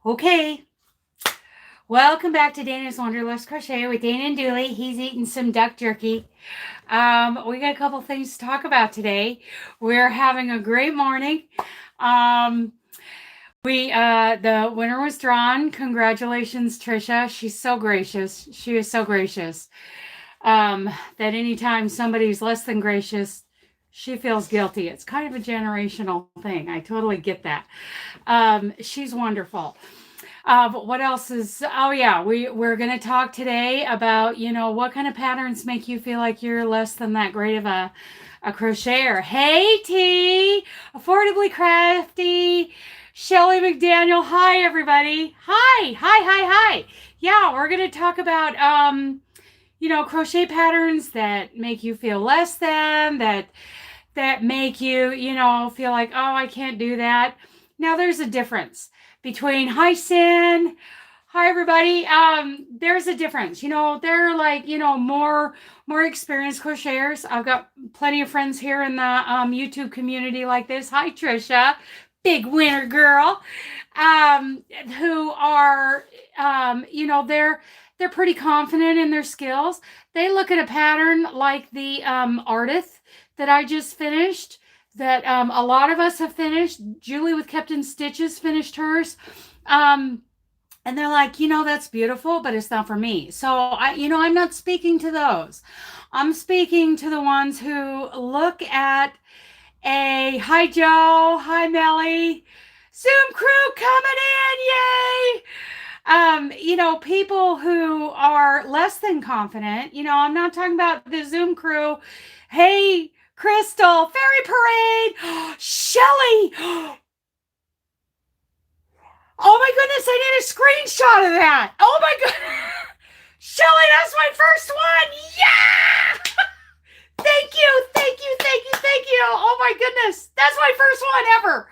Okay, welcome back to Dana's Wanderlust Crochet with Dana and Dooley. He's eating some duck jerky. We got a couple things to talk about today. We're having a great morning. Um, the winner was drawn. Congratulations, Trisha. She's so gracious. She is so gracious. That anytime somebody's less than gracious, she feels guilty. It's kind of a generational thing. I totally get that. She's wonderful. But what else is, oh yeah, we're going to talk today about, what kind of patterns make you feel like you're less than that great of a crocheter. Hey, T, Affordably Crafty, Shelly McDaniel. Hi, everybody. Hi. Yeah, we're going to talk about, crochet patterns that make you feel less than, that make you, feel like, oh, I can't do that. Now, there's a difference between hi Sin, hi everybody. There's a difference. They're like, more experienced crocheters. I've got plenty of friends here in the YouTube community like this. Hi Trisha, big winner girl. Who are they're pretty confident in their skills. They look at a pattern like the artist that I just finished, that a lot of us have finished. Julie with Kept in Stitches finished hers. And they're like, that's beautiful, but it's not for me. So I'm not speaking to those. I'm speaking to the ones who look at hi Joe, hi Melly, Zoom crew coming in, yay! People who are less than confident. I'm not talking about the Zoom crew. Hey, Crystal, Fairy Parade, Shelly. Oh my goodness, I need a screenshot of that. Oh my goodness. Shelly, that's my first one. Yeah! Thank you. Oh my goodness. That's my first one ever.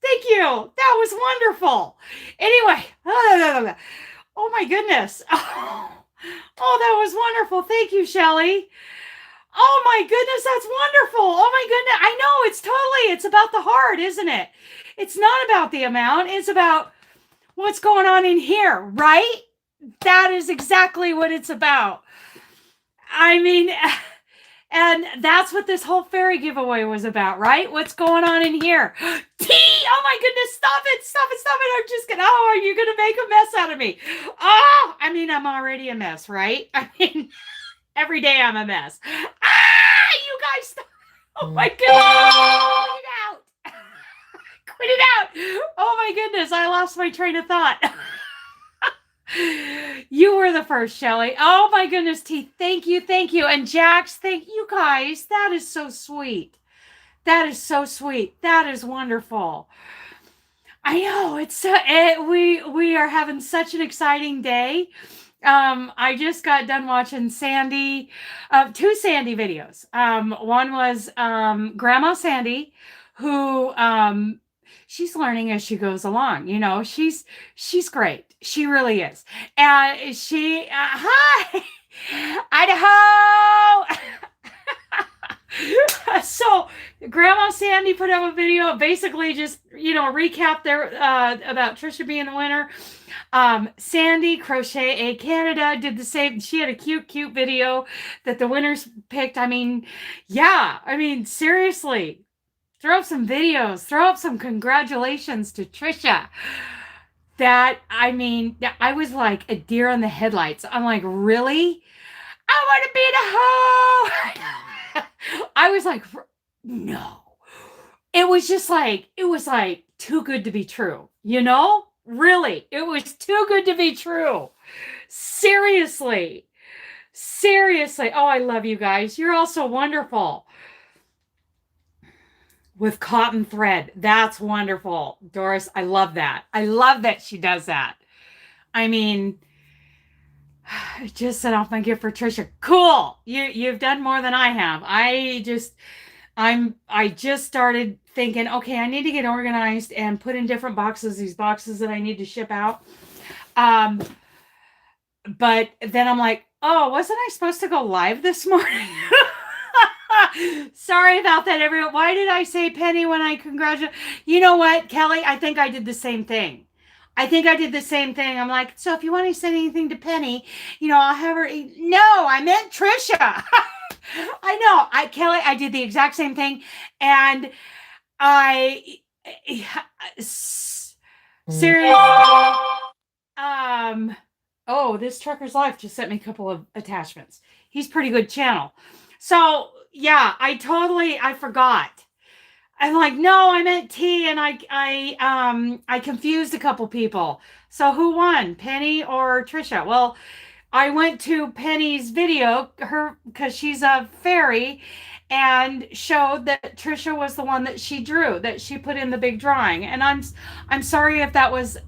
Thank you. That was wonderful. Anyway. Oh my goodness. Oh, that was wonderful. Thank you, Shelly. Oh my goodness, that's wonderful. Oh my goodness. I know, it's about the heart, isn't it? It's not about the amount. It's about what's going on in here, right? That is exactly what it's about. I mean, and that's what this whole fairy giveaway was about, right? What's going on in here? T! Oh my goodness, stop it. I'm just gonna, are you gonna make a mess out of me? Oh, I mean, I'm already a mess, right? I mean, every day I'm a mess. You guys, stop. Oh my goodness. Quit it out. Oh my goodness, I lost my train of thought. You were the first, Shelly. Oh my goodness, T. Thank you. And Jax, thank you guys. That is so sweet. That is wonderful. I know we are having such an exciting day. I just got done watching Sandy, two Sandy videos. One was Grandma Sandy, who she's learning as she goes along. She's great. She really is. And she, hi, Idaho. So Grandma Sandy put up a video, basically just, recap there about Trisha being the winner. Sandy Crochet Canada did the same. She had a cute video that the winners picked. Seriously, throw up some videos, throw up some congratulations to Trisha. I was like a deer in the headlights. I'm like, really? I want to be the hoe. I was like, no. It was like too good to be true, Really, it was too good to be true. Seriously. Oh, I love you guys. You're all so wonderful. With cotton thread. That's wonderful. Doris, I love that. I love that she does that. I just sent off my gift for Trisha. Cool. You've done more than I have. I just started thinking, okay, I need to get organized and put in different boxes, these boxes that I need to ship out. But then I'm like, oh, wasn't I supposed to go live this morning? Sorry about that, everyone. Why did I say Penny when I congratulate? You know what, Kelly? I think I did the same thing. I think I did the same thing. I'm like, so if you want to send anything to Penny, I'll have her eat. No, I meant Trisha. I know. Kelly, I did the exact same thing. And I seriously, oh, this Trucker's Life just sent me a couple of attachments. He's pretty good channel. So yeah, I forgot. I'm like, no, I meant T, and I confused a couple people. So who won, Penny or Trisha? Well, I went to Penny's video, because she's a fairy, and showed that Trisha was the one that she drew, that she put in the big drawing. And I'm sorry if that was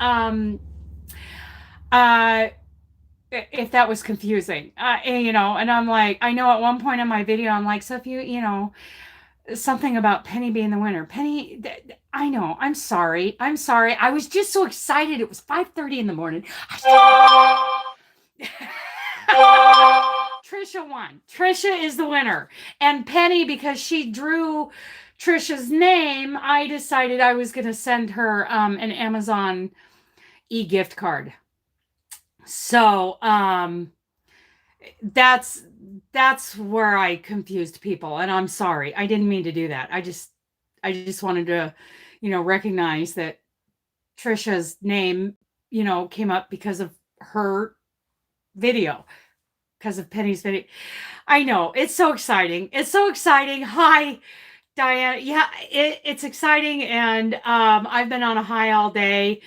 confusing. And I'm like, I know at one point in my video, I'm like, so if something about Penny being the winner. Penny, I know. I'm sorry. I was just so excited. It was 5:30 in the morning. Trisha won. Trisha is the winner. And Penny, because she drew Trisha's name, I decided I was going to send her an Amazon e-gift card. So that's where I confused people, and I'm sorry. I didn't mean to do that. I just wanted to, recognize that Trisha's name, came up because of her video, because of Penny's video. I know, it's so exciting. It's so exciting. Hi, Diana. Yeah, it's exciting, and I've been on a high all day.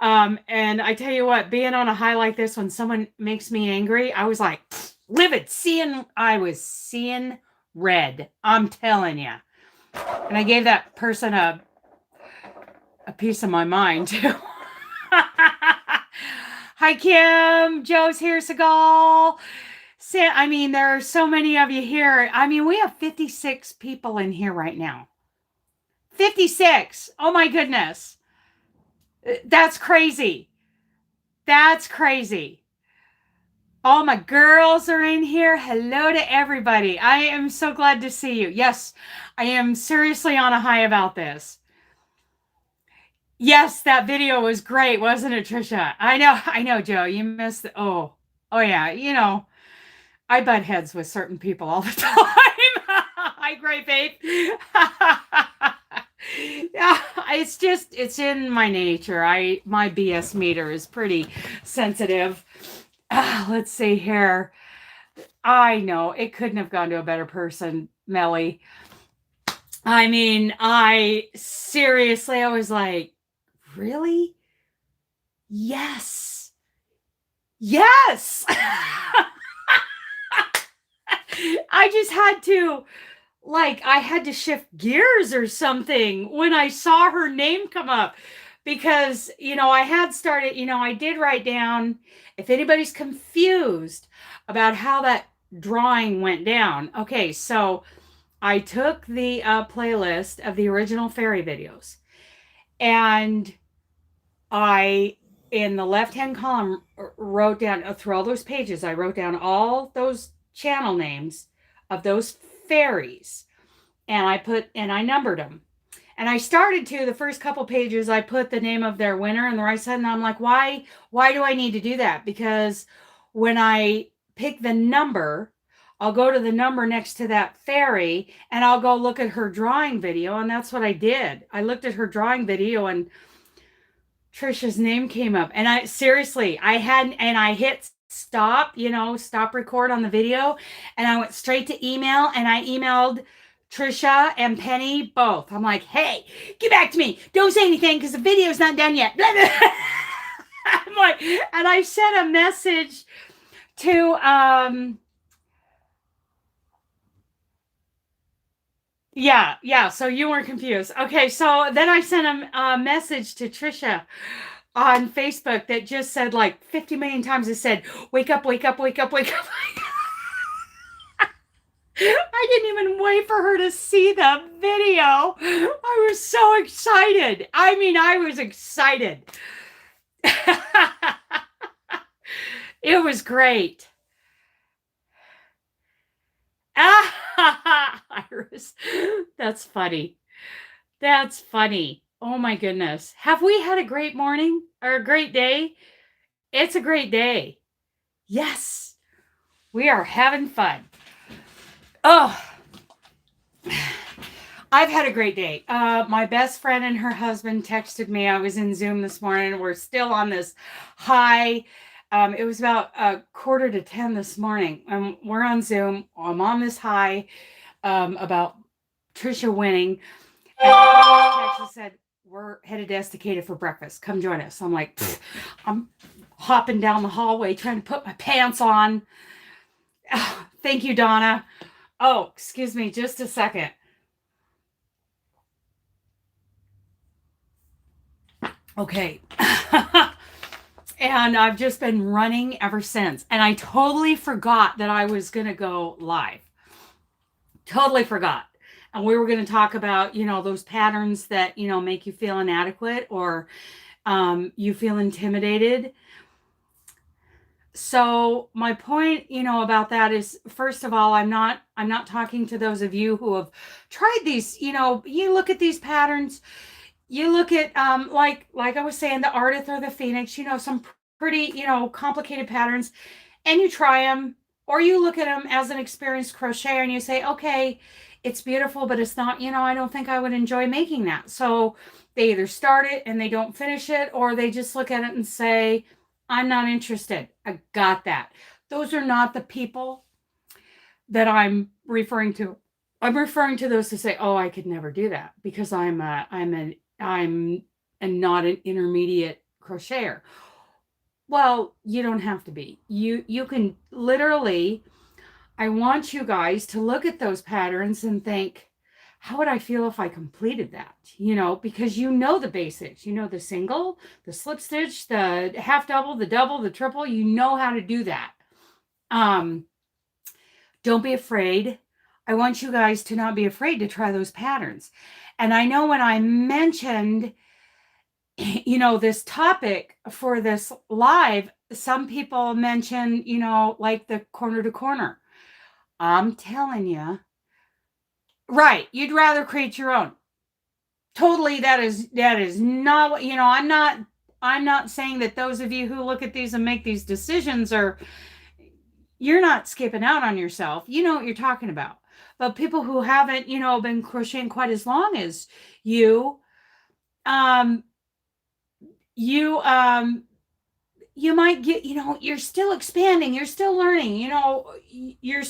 And I tell you what, being on a high like this, when someone makes me angry, I was like livid, I was seeing red. I'm telling you. And I gave that person a piece of my mind too. Hi, Kim. Joe's here. Seagal. There are so many of you here. We have 56 people in here right now. 56. Oh my goodness. That's crazy. That's crazy. All my girls are in here. Hello to everybody. I am so glad to see you. Yes, I am seriously on a high about this. Yes, that video was great, wasn't it, Trisha? I know, Joe. You missed it. Oh yeah. I butt heads with certain people all the time. Hi, great babe. Yeah, it's in my nature. My BS meter is pretty sensitive. Let's see here. I know it couldn't have gone to a better person, Melly. I was like, really? Yes. Yes. I just had to, I had to shift gears or something when I saw her name come up, because, I had started, I did write down, if anybody's confused about how that drawing went down. Okay, so I took the playlist of the original fairy videos, and in the left-hand column, wrote down, through all those pages, I wrote down all those channel names of those fairies, and I numbered them. And I started the first couple pages, I put the name of their winner on the right side, and I'm like, why do I need to do that? Because when I pick the number, I'll go to the number next to that fairy, and I'll go look at her drawing video, and that's what I did. I looked at her drawing video, and Trisha's name came up, and I hit stop, stop record on the video, and I went straight to email, and I emailed Trisha and Penny both. I'm like, hey, get back to me. Don't say anything because the video's not done yet. I'm like, and I sent a message to yeah, so you weren't confused. Okay, so then I sent a message to Trisha on Facebook that just said 50 million times, it said, wake up, wake up, wake up, wake up. I didn't even wait for her to see the video. I was so excited. I was excited. It was great. Iris, that's funny. That's funny. Oh my goodness. Have we had a great morning or a great day? It's a great day. Yes, we are having fun. Oh, I've had a great day. My best friend and her husband texted me. I was in Zoom this morning. We're still on this high. It was about a quarter to 10 this morning. We're on Zoom. I'm on this high about Trisha winning. And she said, we're headed to Estacada for breakfast. Come join us. I'm like, I'm hopping down the hallway trying to put my pants on. Oh, thank you, Donna. Oh, excuse me, just a second. Okay. And I've just been running ever since. And I totally forgot that I was going to go live. Totally forgot. And we were going to talk about, those patterns that, make you feel inadequate or you feel intimidated. So my point, about that is, first of all, I'm not talking to those of you who have tried these, you look at these patterns, you look at, like I was saying, the Ardith or the Phoenix, some pretty, complicated patterns, and you try them, or you look at them as an experienced crocheter and you say, okay, it's beautiful, but it's not, I don't think I would enjoy making that. So they either start it and they don't finish it, or they just look at it and say, I'm not interested. I got that. Those are not the people that I'm referring to. I'm referring to those to say, oh, I could never do that because I'm not an intermediate crocheter. Well, you don't have to be. You can literally, I want you guys to look at those patterns and think, how would I feel if I completed that? Because the basics, the single, the slip stitch, the half double, the double, the triple, how to do that. Don't be afraid. I want you guys to not be afraid to try those patterns. And I know when I mentioned, this topic for this live, some people mention, like the corner to corner. I'm telling you, right, you'd rather create your own. Totally, that is not what, I'm not saying that those of you who look at these and make these decisions you're not skipping out on yourself. You know what you're talking about. But people who haven't, been crocheting quite as long as you, you might get, you're still expanding, you're still learning, you're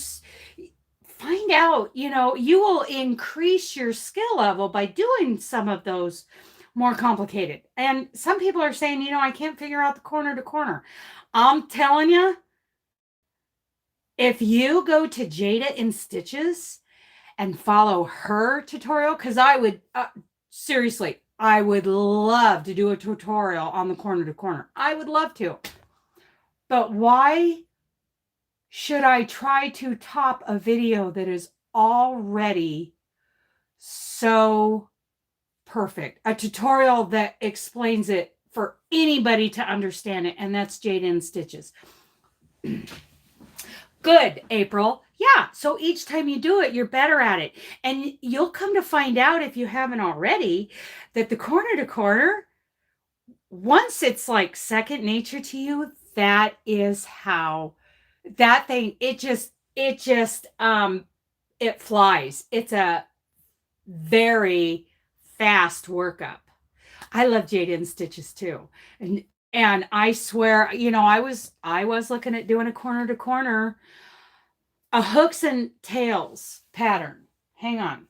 find out, you will increase your skill level by doing some of those more complicated. And some people are saying, I can't figure out the corner to corner. I'm telling you, if you go to Jada in Stitches and follow her tutorial, because I would, seriously, I would love to do a tutorial on the corner to corner. I would love to. But why should I try to top a video that is already so perfect? A tutorial that explains it for anybody to understand it, and that's Jada in Stitches. Good, April. Yeah, so each time you do it, you're better at it. And you'll come to find out, if you haven't already, that the corner to corner, once it's like second nature to you, that is how that thing, it flies. It's a very fast workup. I love Jada in Stitches too. And I swear, I was looking at doing a corner to corner, a hooks and tails pattern. Hang on.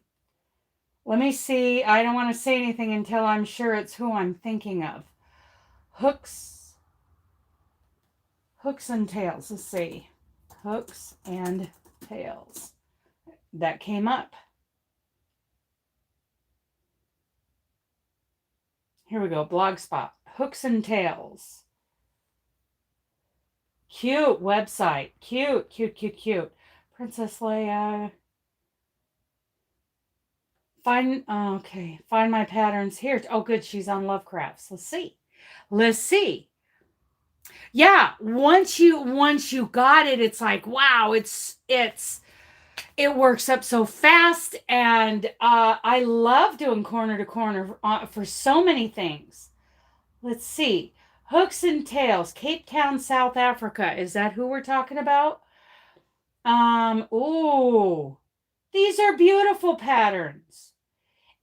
Let me see. I don't want to say anything until I'm sure it's who I'm thinking of. Hooks and tails. Let's see. Hooks and tails. That came up. Here we go. Blogspot. Hooks and tails. Cute website. Cute, cute, cute, cute. Princess Leia. Find my patterns here. Oh, good. She's on Lovecrafts. Let's see. Yeah. Once you got it, it's like, wow, it's it works up so fast, and I love doing corner to corner for so many things. Let's see. Hooks and Tails, Cape Town, South Africa. Is that who we're talking about? Oh, these are beautiful patterns.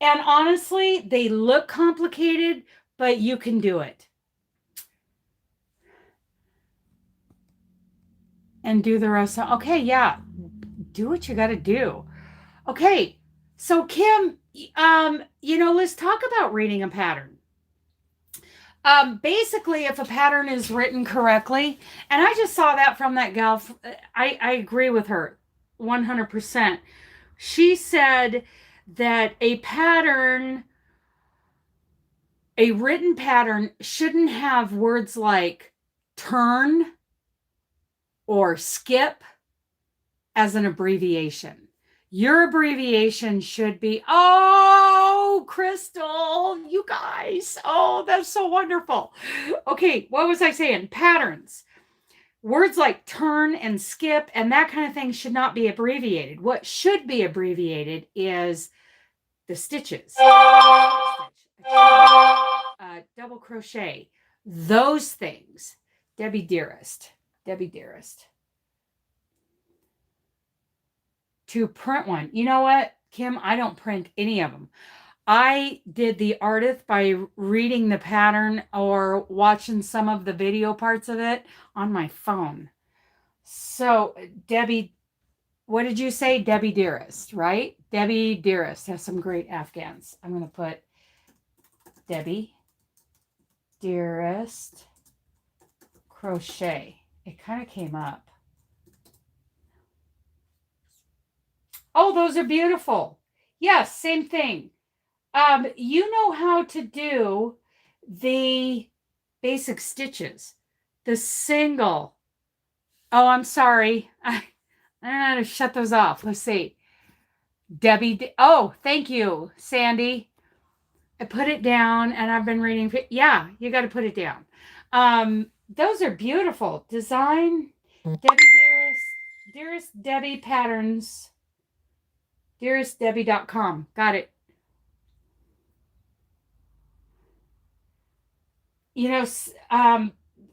And honestly, they look complicated, but you can do it. And do the rest. Okay, yeah. Do what you got to do. Okay. So Kim, let's talk about reading a pattern. Basically, if a pattern is written correctly, and I just saw that from that gal, I agree with her 100%. She said that a written pattern shouldn't have words like turn or skip as an abbreviation. Your abbreviation should be, oh, Crystal, you guys. Oh, that's so wonderful. Okay, what was I saying? Patterns. Words like turn and skip and that kind of thing should not be abbreviated. What should be abbreviated is the stitches. Double crochet. Those things. Debbie Dearest. To print one. You know what, Kim? I don't print any of them. I did the artist by reading the pattern or watching some of the video parts of it on my phone. So, Debbie, what did you say? Debbie Dearest, right? Debbie Dearest has some great Afghans. I'm going to put Debbie Dearest crochet. It kind of came up. Oh, those are beautiful. Yes, same thing. You know how to do the basic stitches. The single. Oh, I'm sorry. I don't know how to shut those off. Let's see. Debbie. Oh, thank you, Sandy. I put it down and I've been reading. Yeah, you got to put it down. Those are beautiful. Design. Debbie Dearest Debbie Patterns. DearestDebbie.com. Got it.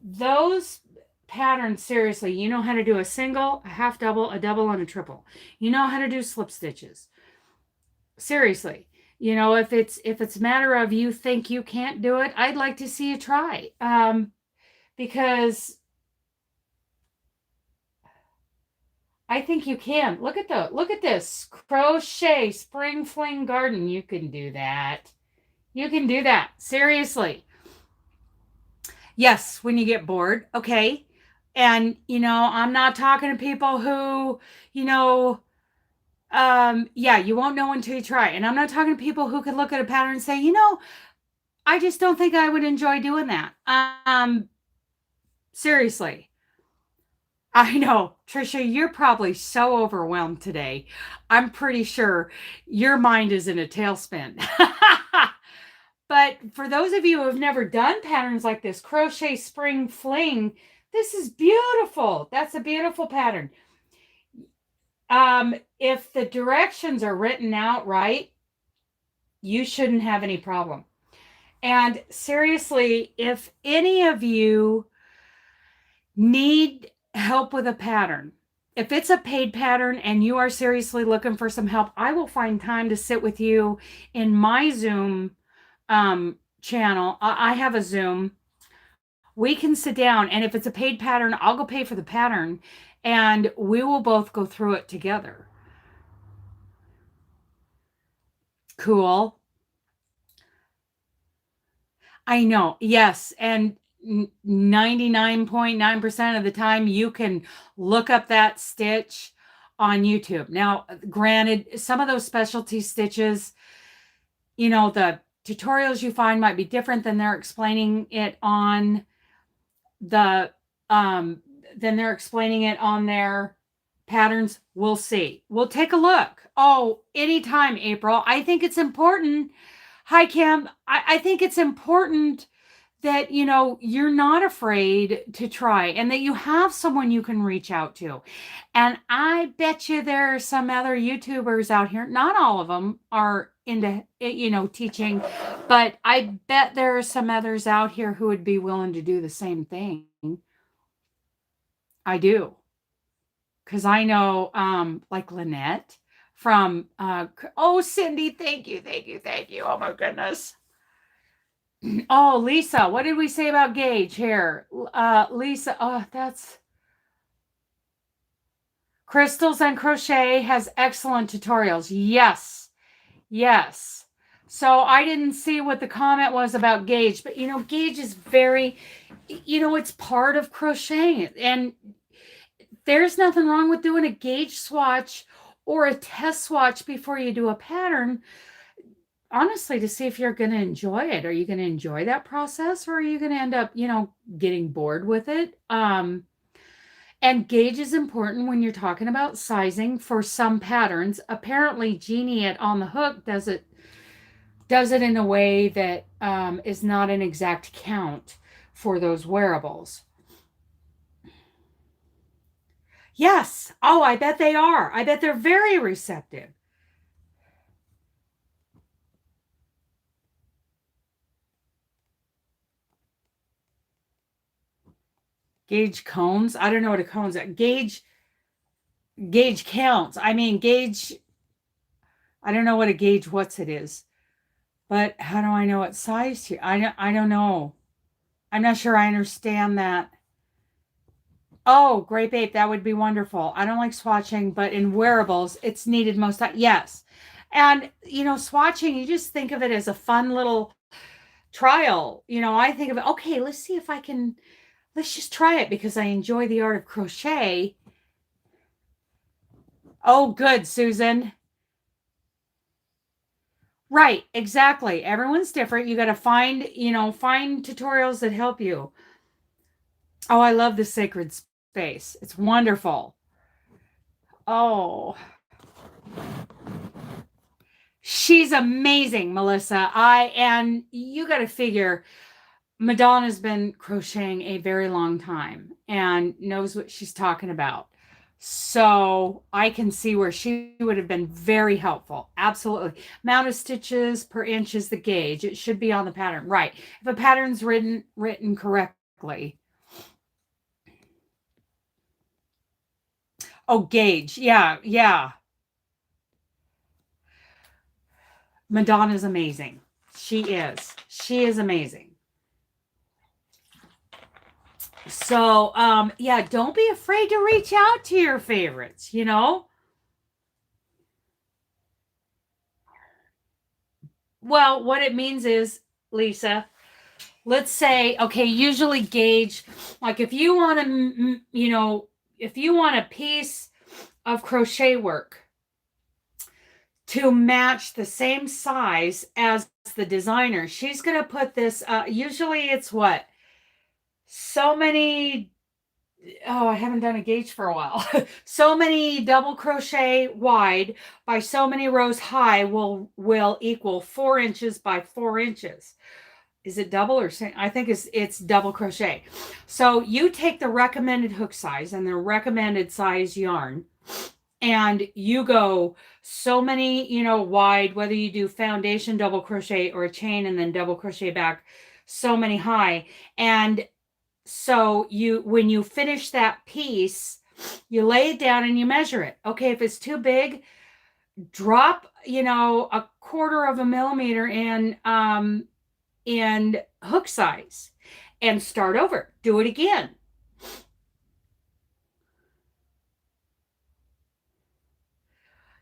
Those patterns, seriously, you know how to do a single, a half double, a double, and a triple. You know how to do slip stitches. Seriously. If it's a matter of you think you can't do it, I'd like to see you try. Because I think you can. Look at this. Crochet Spring Fling Garden. You can do that. You can do that. Seriously. Yes, when you get bored. Okay. And, I'm not talking to people who, yeah, you won't know until you try. And I'm not talking to people who could look at a pattern and say, I just don't think I would enjoy doing that. Seriously. I know, Trisha, you're probably so overwhelmed today. I'm pretty sure your mind is in a tailspin. But for those of you who have never done patterns like this, Crochet Spring Fling, this is beautiful. That's a beautiful pattern. If the directions are written out right, you shouldn't have any problem. And seriously, if any of you need help with a pattern, if it's a paid pattern and you are seriously looking for some help, I will find time to sit with you in my Zoom channel. I have a Zoom. We can sit down, and if it's a paid pattern, I'll go pay for the pattern and we will both go through it together. Cool. I know. Yes. And 99.9% of the time you can look up that stitch on YouTube. Now, granted, some of those specialty stitches, the tutorials you find might be different than they're explaining it on their patterns. We'll see. We'll take a look. Oh, anytime, April. I think it's important. Hi, Kim. I think it's important that, you know, you're not afraid to try and that you have someone you can reach out to. And I bet you there are some other YouTubers out here, not all of them are into, you know, teaching, but I bet there are some others out here who would be willing to do the same thing. I do. Because I know, like Lynette from, oh, Cindy, thank you, thank you, thank you. Oh my goodness. Oh, Lisa, what did we say about Gage here? Lisa, oh, that's Crystals and Crochet has excellent tutorials. Yes, yes. So I didn't see what the comment was about Gage, but you know, Gage is very, you know, it's part of crocheting, and there's nothing wrong with doing a gauge swatch or a test swatch before you do a pattern, honestly, to see if you're going to enjoy it. Are you going to enjoy that process, or are you going to end up, you know, getting bored with it? And gauge is important when you're talking about sizing for some patterns. Apparently, Jeannie at On the Hook does it in a way that is not an exact count for those wearables. Yes. Oh, I bet they are. I bet they're very receptive. Gauge cones. I don't know what a cone's at. Gauge counts. I mean, gauge. I don't know what a gauge what's it is. But how do I know what size here? I don't know. I'm not sure I understand that. Oh, Grape Ape, that would be wonderful. I don't like swatching, but in wearables, it's needed most time. Yes. And, you know, swatching, you just think of it as a fun little trial. You know, I think of it, okay, let's see if I can, let's just try it because I enjoy the art of crochet. Oh, good, Susan. Right, exactly. Everyone's different. You got to find, you know, find tutorials that help you. Oh, I love the sacred space. It's wonderful. Oh, she's amazing, Melissa. And you got to figure Madonna's been crocheting a very long time and knows what she's talking about. So I can see where she would have been very helpful. Absolutely. Amount of stitches per inch is the gauge. It should be on the pattern. Right. If a pattern's written correctly. Oh, gauge. Yeah, yeah. Madonna's amazing. She is. She is amazing. So, yeah, don't be afraid to reach out to your favorites, you know? Well, what it means is, Lisa, let's say, okay, usually gauge, like if you want to, you know, if you want a piece of crochet work to match the same size as the designer, she's going to put this, usually it's what? So many, oh, I haven't done a gauge for a while. So many double crochet wide by so many rows high will equal 4 inches by 4 inches. Is it double or I think it's double crochet. So you take the recommended hook size and the recommended size yarn, and you go so many, you know, wide, whether you do foundation double crochet or a chain and then double crochet back so many high. And so when you finish that piece, you lay it down and you measure it. Okay, if it's too big, drop, you know, 1/4 of a millimeter in hook size and start over. Do it again.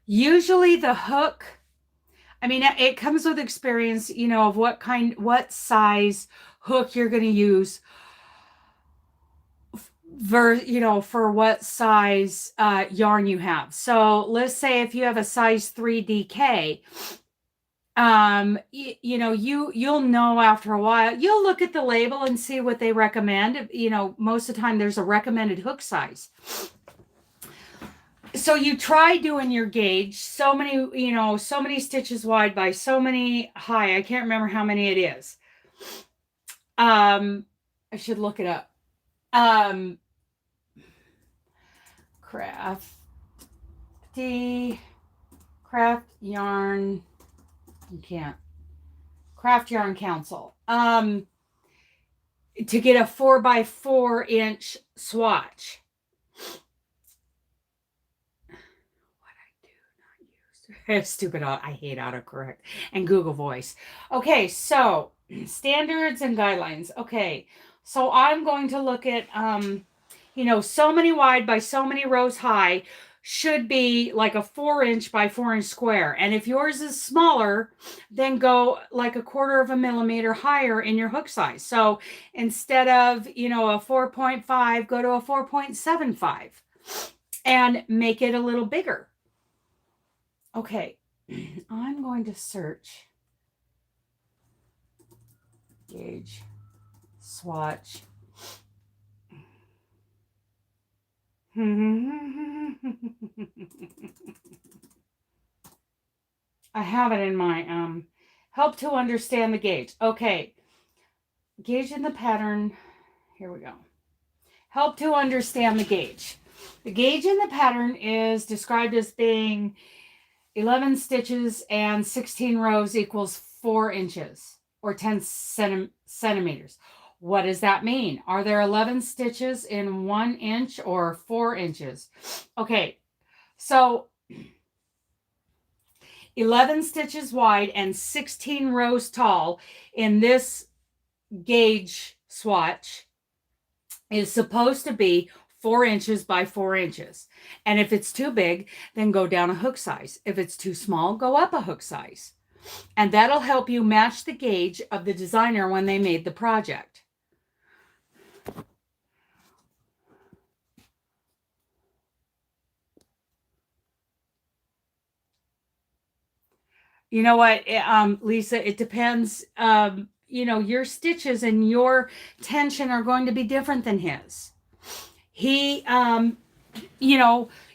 Usually the hook, I mean, it comes with experience, you know, of what size hook you're going to use you know, for what size yarn you have. So let's say if you have a size 3 DK, you know, you'll know after a while. You'll look at the label and see what they recommend. You know, most of the time there's a recommended hook size. So you try doing your gauge, so many, you know, so many stitches wide by so many high. I can't remember how many it is. I should look it up. Um, crafty craft yarn. You can't craft yarn council. To get a 4x4 inch swatch. Stupid. I hate autocorrect and Google Voice. Okay, so standards and guidelines. Okay, so I'm going to look at, so many wide by so many rows high should be like a 4 inch by 4 inch square. And if yours is smaller, then go like a 1/4 millimeter higher in your hook size. So instead of, a 4.5, go to a 4.75 and make it a little bigger. Okay, I'm going to search gauge swatch. I have it in my help to understand the gauge. Okay, gauge in the pattern. Here we go. Help to understand the gauge. The gauge in the pattern is described as being 11 stitches and 16 rows equals 4 inches or 10 centimeters. What does that mean? Are there 11 stitches in 1 inch or 4 inches? Okay, so 11 stitches wide and 16 rows tall in this gauge swatch is supposed to be 4 inches by 4 inches. And if it's too big, then go down a hook size. If it's too small, go up a hook size. And that'll help you match the gauge of the designer when they made the project. You know what, Lisa, it depends. Your stitches and your tension are going to be different than his. He,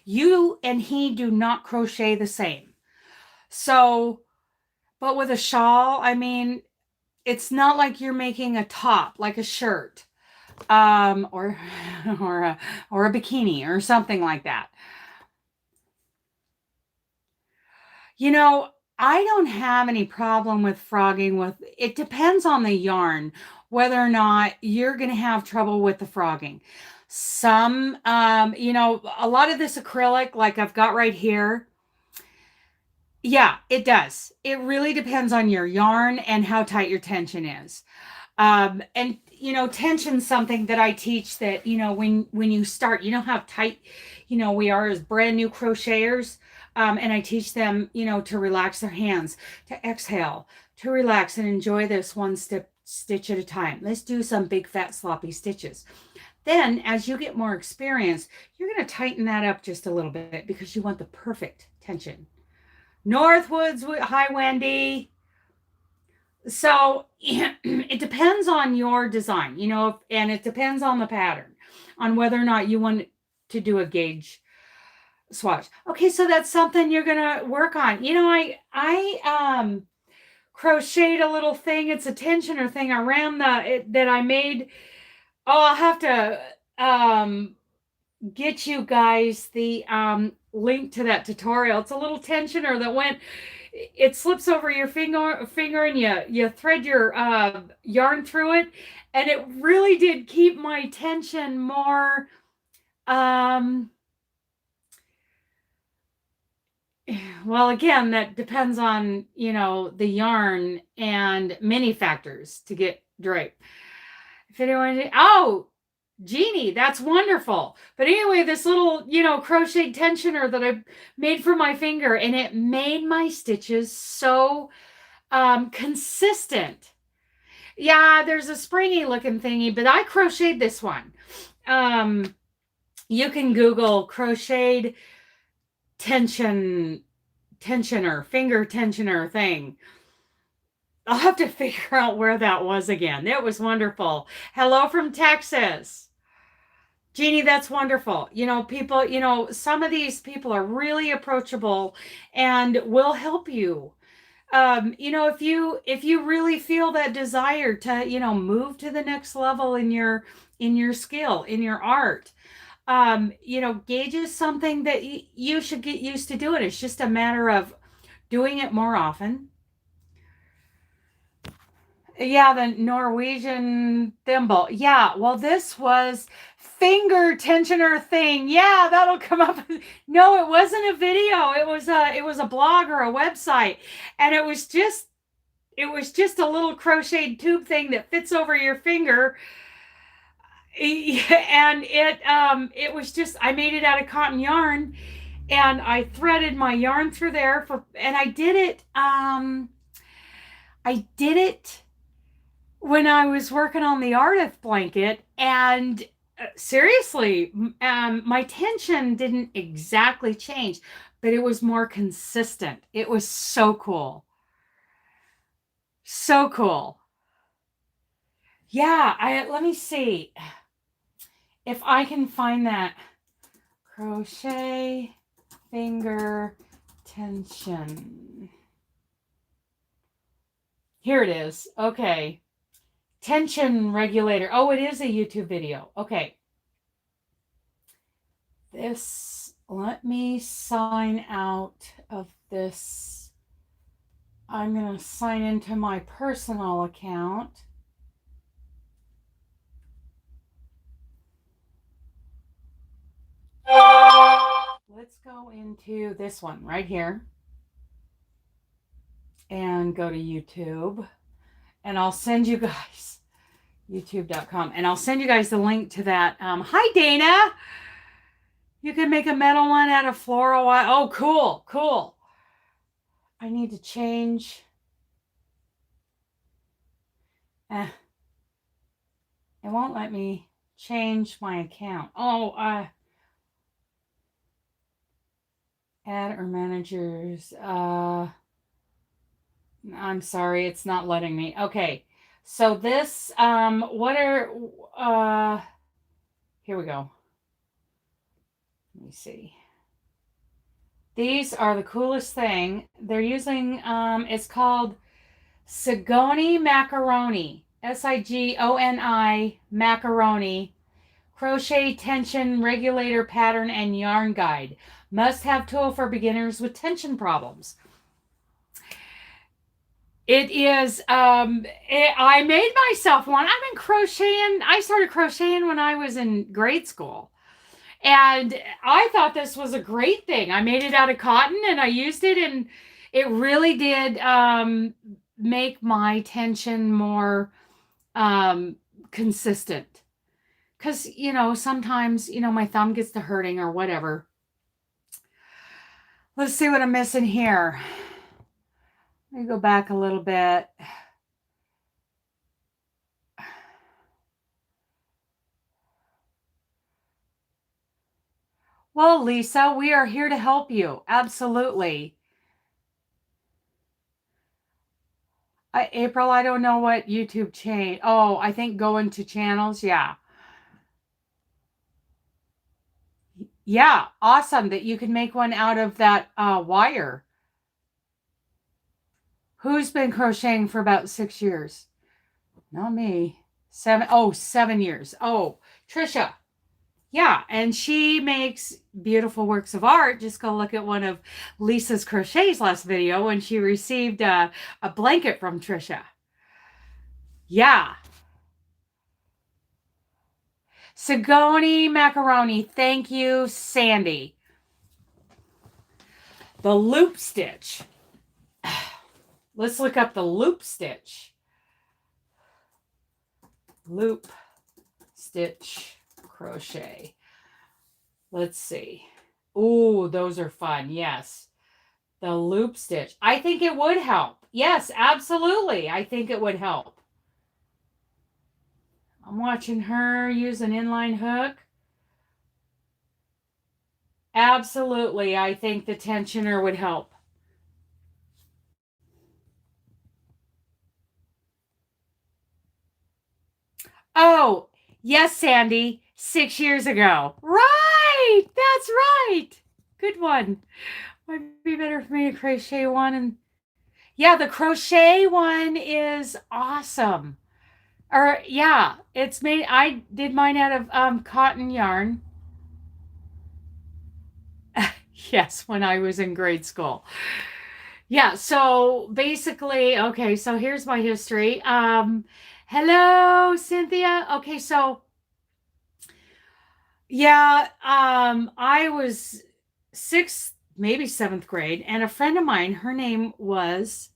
you and he do not crochet the same. So, but with a shawl, I mean, it's not like you're making a top, like a shirt, or or a bikini or something like that. I don't have any problem with frogging with, it depends on the yarn, whether or not you're going to have trouble with the frogging. Some, a lot of this acrylic, like I've got right here, yeah, it does. It really depends on your yarn and how tight your tension is. And tension's something that I teach that, when you start, how tight, we are as brand new crocheters. And I teach them, to relax their hands, to exhale, to relax and enjoy this one stitch at a time. Let's do some big fat sloppy stitches. Then as you get more experience, you're going to tighten that up just a little bit because you want the perfect tension. Northwoods, hi Wendy. So it depends on your design, and it depends on the pattern, on whether or not you want to do a gauge swatch. Okay, so that's something you're gonna work on. I crocheted a little thing. It's a tensioner thing around that I made. Oh, I'll have to get you guys the link to that tutorial. It's a little tensioner that it slips over your finger and you thread your yarn through it, and it really did keep my tension more well, again, that depends on, the yarn and many factors to get drape. If anyone, Jeannie, that's wonderful. But anyway, this little, crochet tensioner that I made for my finger, and it made my stitches so consistent. Yeah, there's a springy looking thingy, but I crocheted this one. You can Google crocheted tensioner, finger tensioner thing. I'll have to figure out where that was again. It was wonderful. Hello from Texas. Jeannie, that's wonderful. People, some of these people are really approachable and will help you. if you really feel that desire to, move to the next level in your skill, in your art, gauge is something that you should get used to doing. It's just a matter of doing it more often. Yeah, the Norwegian thimble. Yeah, well, this was finger tensioner thing. Yeah, that'll come up. No, it wasn't a video. It was a blog or a website, and it was just a little crocheted tube thing that fits over your finger. And it was just, I made it out of cotton yarn, and I threaded my yarn through there and I did it when I was working on the artist blanket, and seriously, my tension didn't exactly change, but it was more consistent. It was so cool. So cool. Yeah, let me see if I can find that crochet finger tension. Here it is. Okay. Tension regulator. Oh, it is a YouTube video. Okay. Let me sign out of this. I'm going to sign into my personal account. Let's go into this one right here and go to YouTube, and I'll send you guys youtube.com, and I'll send you guys the link to that. Hi, Dana. You can make a metal one out of floral. Oh, cool, cool. I need to change. It won't let me change my account. Oh, add or managers. I'm sorry, it's not letting me. Okay. So this, here we go. Let me see. These are the coolest thing. They're using, it's called Sigoni Macaroni, Sigoni Macaroni, crochet tension regulator pattern and yarn guide. Must have tool for beginners with tension problems. It is, I made myself one. I've been crocheting. I started crocheting when I was in grade school. And I thought this was a great thing. I made it out of cotton and I used it, and it really did make my tension more consistent. Because, sometimes, my thumb gets to hurting or whatever. Let's see what I'm missing here. Let me go back a little bit. Well, Lisa, we are here to help you. Absolutely. April, I don't know what YouTube change. Oh, I think go into channels. Yeah. Yeah. Awesome that you can make one out of that wire. Who's been crocheting for about 6 years? Not me. 7 years. Oh, Trisha. Yeah, and she makes beautiful works of art. Just go look at one of Lisa's crochets last video when she received a blanket from Trisha. Yeah. Sigoni Macaroni. Thank you, Sandy. The loop stitch. Let's look up the loop stitch. Loop stitch crochet. Let's see. Oh, those are fun. Yes. The loop stitch. I think it would help. Yes, absolutely. I think it would help. I'm watching her use an inline hook. Absolutely. I think the tensioner would help. Oh, yes, Sandy. 6 years ago. Right. That's right. Good one. Might be better for me to crochet one. And Yeah, the crochet one is awesome. Or yeah, it's made. I did mine out of cotton yarn. Yes, when I was in grade school. Yeah, so basically, okay, so here's my history. Hello, Cynthia. Okay, so yeah, I was sixth, maybe seventh grade, and a friend of mine, her name was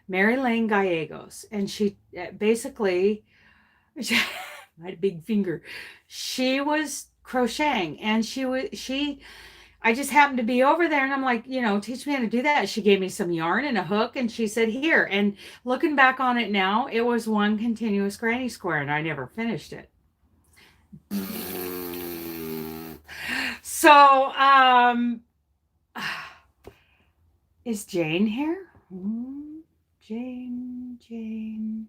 Mary Lane Gallegos, and she basically, my big finger, she was crocheting, and I just happened to be over there and I'm like, teach me how to do that. She gave me some yarn and a hook and she said, here. And looking back on it now, it was one continuous granny square and I never finished it. So, is Jane here? Jane.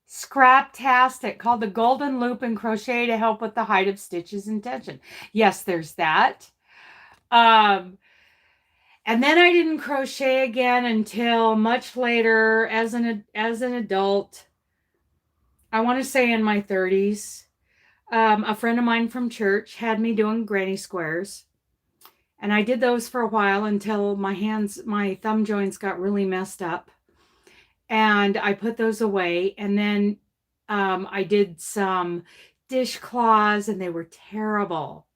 Scraptastic, called the golden loop and crochet to help with the height of stitches and tension. Yes, there's that. And then I didn't crochet again until much later as an adult. I want to say in my 30s. A friend of mine from church had me doing granny squares. And I did those for a while until my thumb joints got really messed up. And I put those away. And then I did some dishcloths and they were terrible.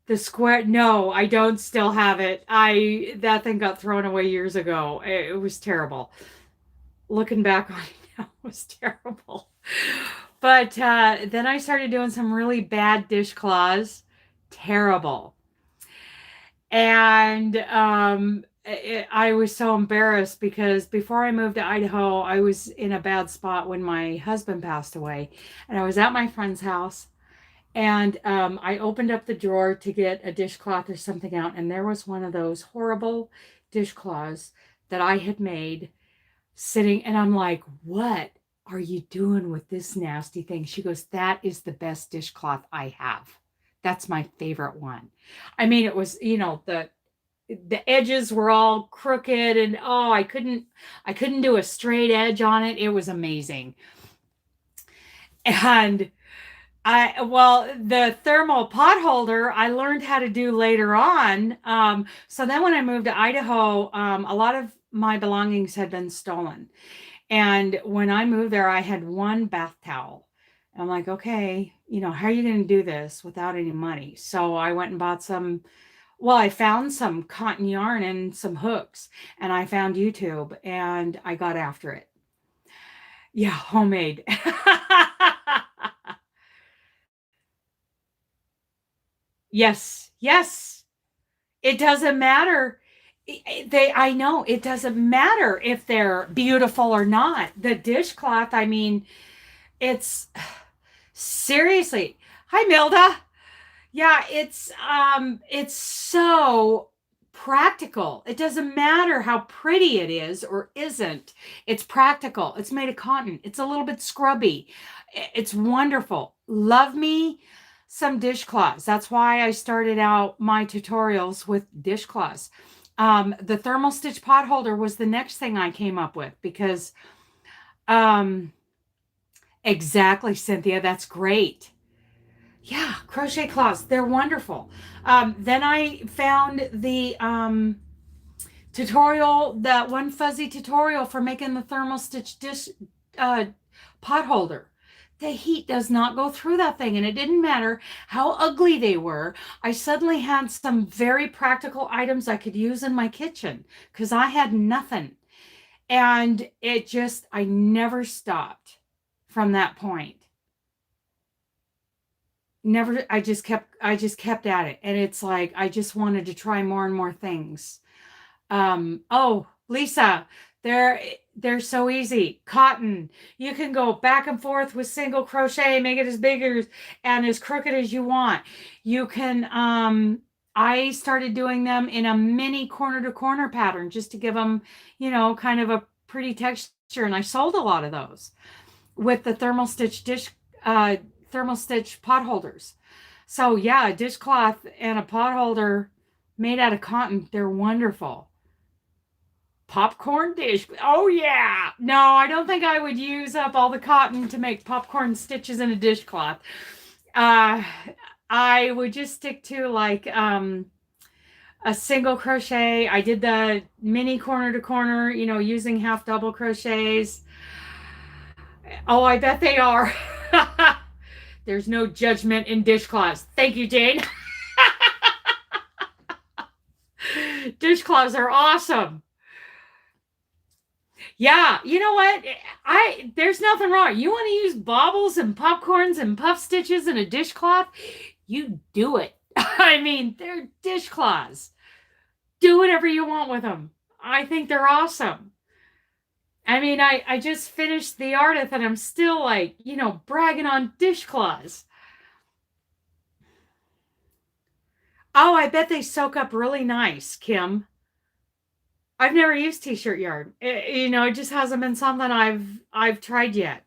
The square, no, I don't still have it. That thing got thrown away years ago. It was terrible. Looking back on it now, it was terrible. But then I started doing some really bad dishcloths. Terrible. And I was so embarrassed because before I moved to Idaho, I was in a bad spot when my husband passed away. And I was at my friend's house and I opened up the drawer to get a dishcloth or something out, and there was one of those horrible dishcloths that I had made sitting, and I'm like, what are you doing with this nasty thing? She goes, that is the best dishcloth I have. That's my favorite one. I mean, it was, the edges were all crooked and oh, I couldn't do a straight edge on it. It was amazing. And the thermal pot holder I learned how to do later on. So then when I moved to Idaho, a lot of my belongings had been stolen. And when I moved there, I had one bath towel. I'm like, okay, how are you going to do this without any money? So I went and bought I found some cotton yarn and some hooks, and I found YouTube and I got after it. Yeah, homemade. Yes, yes. It doesn't matter. I know it doesn't matter if they're beautiful or not. The dishcloth, I mean, it's seriously. Hi, Milda. Yeah, it's so practical. It doesn't matter how pretty it is or isn't. It's practical. It's made of cotton. It's a little bit scrubby. It's wonderful. Love me some dishcloths. That's why I started out my tutorials with dishcloths. The thermal stitch pot holder was the next thing I came up with because um, exactly, Cynthia, that's great. Yeah, crochet cloths, they're wonderful. Then I found the tutorial, that one fuzzy tutorial for making the thermal stitch dish uh, pot holder. The heat does not go through that thing, and it didn't matter how ugly they were. I suddenly had some very practical items I could use in my kitchen because I had nothing. And I never stopped from that point. Never, I just kept at it. And it's like, I just wanted to try more and more things. Oh, Lisa, they're so easy. Cotton. You can go back and forth with single crochet, make it as big and as crooked as you want. You can I started doing them in a mini corner to corner pattern just to give them, kind of a pretty texture, and I sold a lot of those with the thermal stitch pot holders. So yeah, a dishcloth and a pot holder made out of cotton, they're wonderful. Popcorn dish. Oh, yeah. No, I don't think I would use up all the cotton to make popcorn stitches in a dishcloth. Uh, I would just stick to like a single crochet. I did the mini corner to corner, using half double crochets. Oh, I bet they are. There's no judgment in dishcloths. Thank you, Jane. Dishcloths are awesome. Yeah, you know what? There's nothing wrong. You want to use baubles and popcorns and puff stitches in a dishcloth? You do it. I mean, they're dishcloths. Do whatever you want with them. I think they're awesome. I mean, I just finished the artist and I'm still like, bragging on dishcloths. Oh, I bet they soak up really nice, Kim. I've never used t-shirt yarn. It just hasn't been something I've tried yet.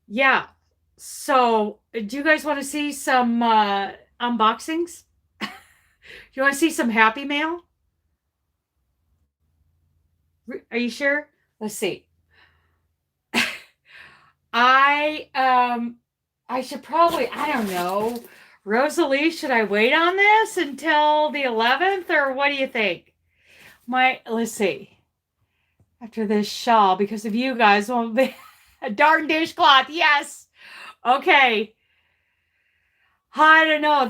Yeah. So, do you guys want to see some unboxings? Do you want to see some happy mail? Are you sure? Let's see. I should probably, I don't know. Rosalie, should I wait on this until the 11th or what do you think? Let's see. After this shawl, because of you guys, won't be a darn dishcloth. Yes. Okay. I don't know.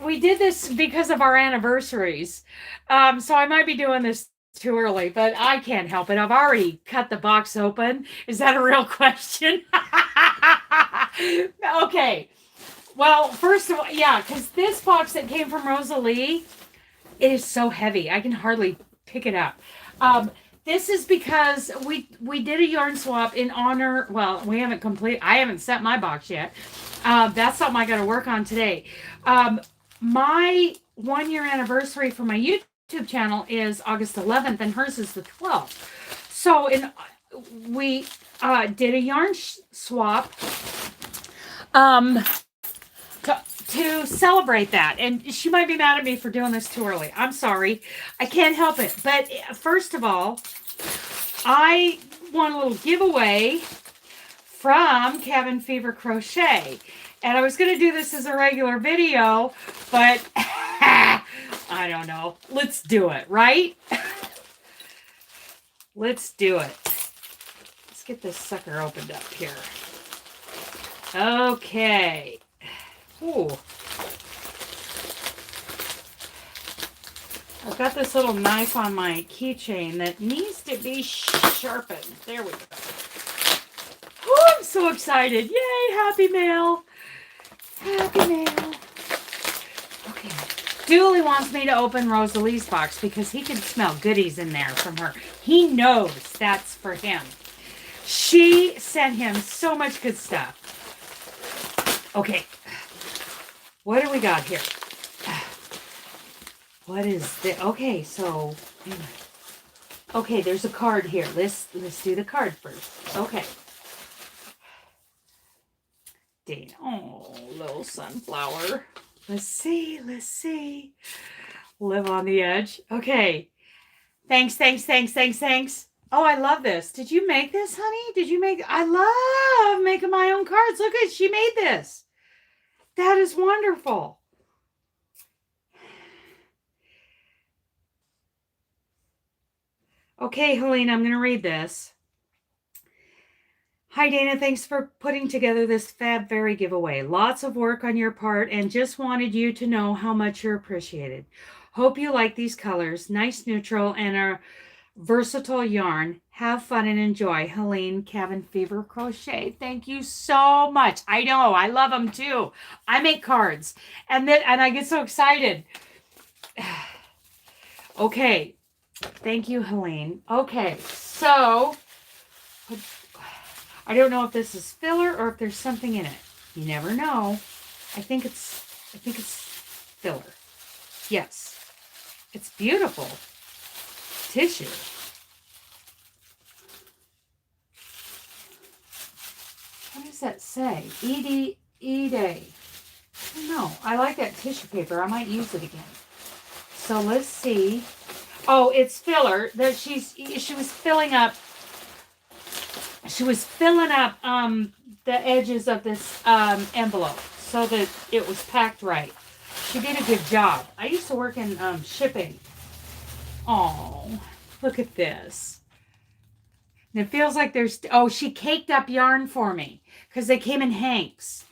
We did this because of our anniversaries. So I might be doing this too early, but I can't help it. I've already cut the box open. Is that a real question? Okay. Well, first of all, yeah, because this box that came from Rosalie, it is so heavy. I can hardly pick it up. This is because we did a yarn swap in honor. Well, we haven't completed. I haven't set my box yet. That's something I got to work on today. My 1-year anniversary for my YouTube channel is August 11th, and hers is the 12th. So we did a yarn swap. To celebrate that. And she might be mad at me for doing this too early. I'm sorry. I can't help it. But first of all, I want a little giveaway from Cabin Fever Crochet. And I was going to do this as a regular video, but I don't know. Let's do it, right? Let's do it. Let's get this sucker opened up here. Okay. Ooh. I've got this little knife on my keychain that needs to be sharpened. There we go. Oh, I'm so excited. Yay, happy mail. Happy mail. Okay. Dooley wants me to open Rosalie's box because he can smell goodies in there from her. He knows that's for him. She sent him so much good stuff. Okay. What do we got here? What is this? Okay, so okay, there's a card here. Let's do the card first. Okay. Dang. Oh, little sunflower. Let's see. Live on the edge. Okay. Thanks. Oh, I love this. Did you make this, honey? I love making my own cards. Look at, she made this. That is wonderful. Okay, Helene, I'm going to read this. Hi, Dana. Thanks for putting together this Fab Fairy giveaway. Lots of work on your part and just wanted you to know how much you're appreciated. Hope you like these colors. Nice neutral and a versatile yarn. Have fun and enjoy. Helene, Cabin Fever Crochet. Thank you so much. I know. I love them too. I make cards. And I get so excited. Okay. Thank you, Helene. Okay. So I don't know if this is filler or if there's something in it. You never know. I think it's filler. Yes. It's beautiful tissue. What does that say? E-day. No, I like that tissue paper. I might use it again. So let's see Oh, it's filler that she was filling up. She was filling up the edges of this envelope so that it was packed right. She did a good job. I used to work in shipping. Oh, look at this. And it feels like there's, oh, she caked up yarn for me because they came in hanks.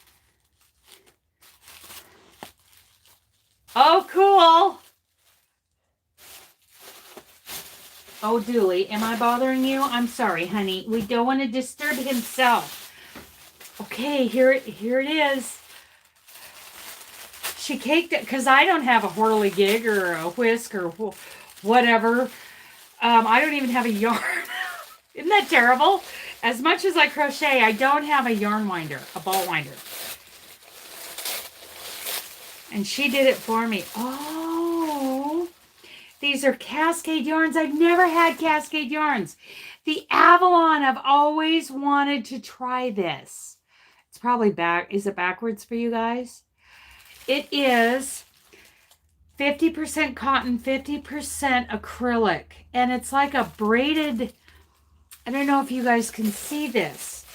Oh, cool. Oh, Dooley, am I bothering you? I'm sorry, honey. We don't want to disturb himself. Okay, here it is. She caked it because I don't have a whirligig or a whisk or whatever. I don't even have a yarn. Isn't that terrible? As much as I crochet, I don't have a yarn winder, a ball winder. And she did it for me. Oh, these are Cascade yarns. I've never had Cascade yarns. The Avalon, I've always wanted to try this. It's probably back. Is it backwards for you guys? It is 50% cotton, 50% acrylic. And it's like a braided, I don't know if you guys can see this.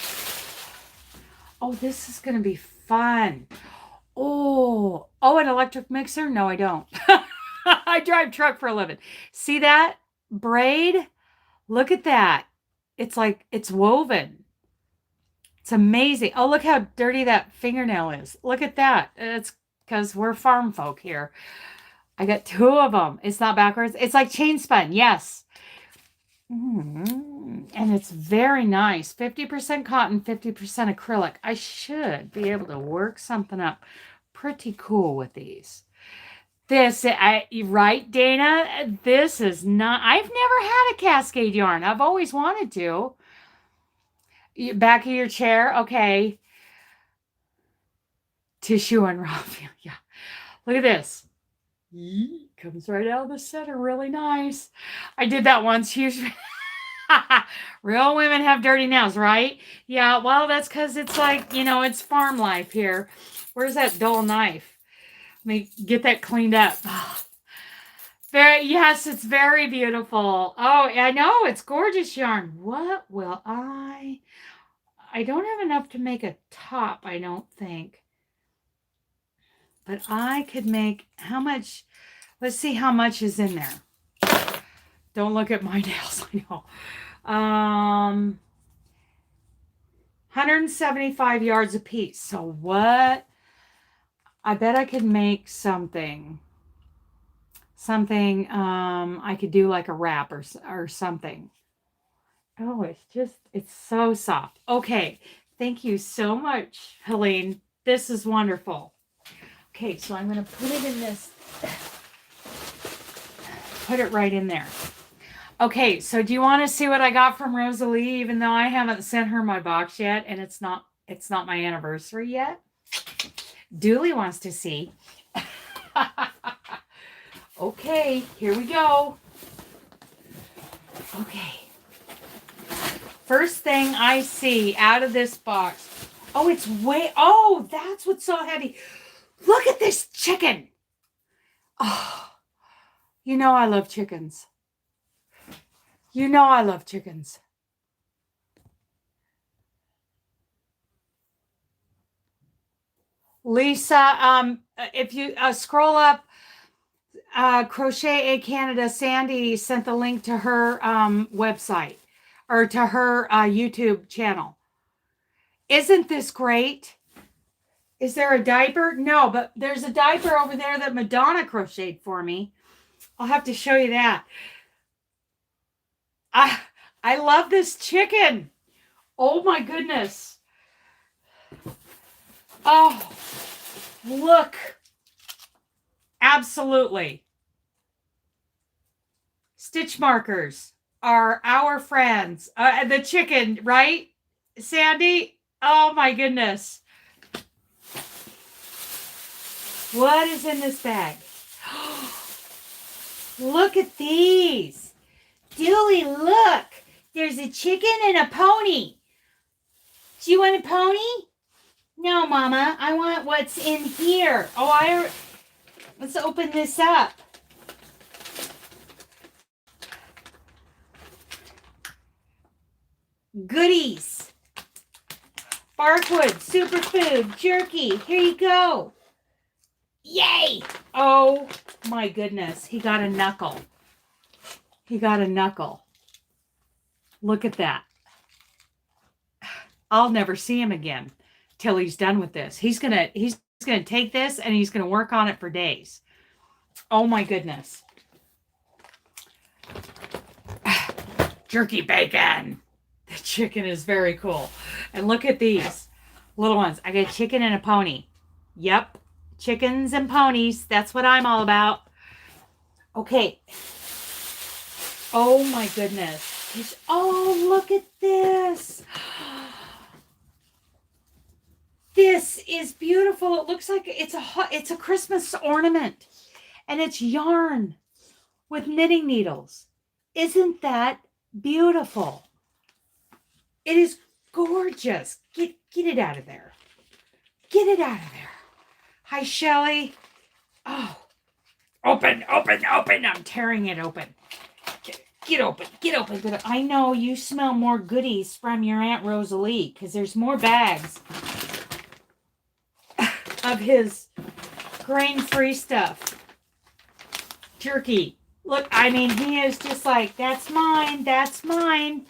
Oh, this is going to be fun. Oh, an electric mixer? No, I don't. I drive truck for a living. See that braid? Look at that. It's like it's woven. It's amazing. Oh, look how dirty that fingernail is. Look at that. It's because we're farm folk here. I got 2 of them. It's not backwards. It's like chain spun. Yes. And it's very nice. 50% cotton, 50% acrylic. I should be able to work something up pretty cool with these. This, right, Dana? This is not, I've never had a Cascade yarn. I've always wanted to. Back of your chair. Okay. Tissue unravel. Yeah. Look at this. Comes right out of the center. Really nice. I did that once. Huge. Real women have dirty nails, right? Yeah, well, that's because it's like, it's farm life here. Where's that dull knife? Let me get that cleaned up. Yes, it's very beautiful. Oh, I know, it's gorgeous yarn. What will I don't have enough to make a top, I don't think. But I could make, how much? Let's see how much is in there. Don't look at my nails, I know. 175 yards a piece. So what? I bet I could make something. I could do like a wrap or something. Oh, it's so soft. Okay. Thank you so much, Helene. This is wonderful. Okay, so I'm going to put it in this. Put it right in there. Okay, so do you want to see what I got from Rosalie, even though I haven't sent her my box yet, and it's not my anniversary yet? Dooley wants to see. Okay, here we go. Okay. First thing I see out of this box. Oh, that's what's so heavy. Look at this chicken. Oh, I love chickens. I love chickens. Lisa, if you scroll up, Crochet Canada, Sandy sent the link to her website or to her YouTube channel. Isn't this great? Is there a diaper? No, but there's a diaper over there that Madonna crocheted for me. I'll have to show you that. I love this chicken. Oh my goodness. Oh, look. Absolutely. Stitch markers are our friends. The chicken, right, Sandy? Oh my goodness. What is in this bag? Look at these. Dooley, look. There's a chicken and a pony. Do you want a pony? No, Mama. I want what's in here. Let's open this up. goodies. Barkwood, superfood, jerky. Here you go. Yay! Oh my goodness. He got a knuckle. He got a knuckle. Look at that. I'll never see him again till he's done with this. He's gonna take this and he's gonna work on it for days. Oh my goodness. Jerky bacon. The chicken is very cool. And look at these little ones. I got a chicken and a pony. Yep. Chickens and ponies. That's what I'm all about. Okay. Oh my goodness. Oh, look at this. This is beautiful. It looks like it's a Christmas ornament. And it's yarn with knitting needles. Isn't that beautiful? It is gorgeous. Get it out of there. Get it out of there. Hi, Shelly. Oh, open. I'm tearing it open. Get open. I know you smell more goodies from your Aunt Rosalie because there's more bags of his grain-free stuff. Jerky. Look, I mean, he is just like, that's mine.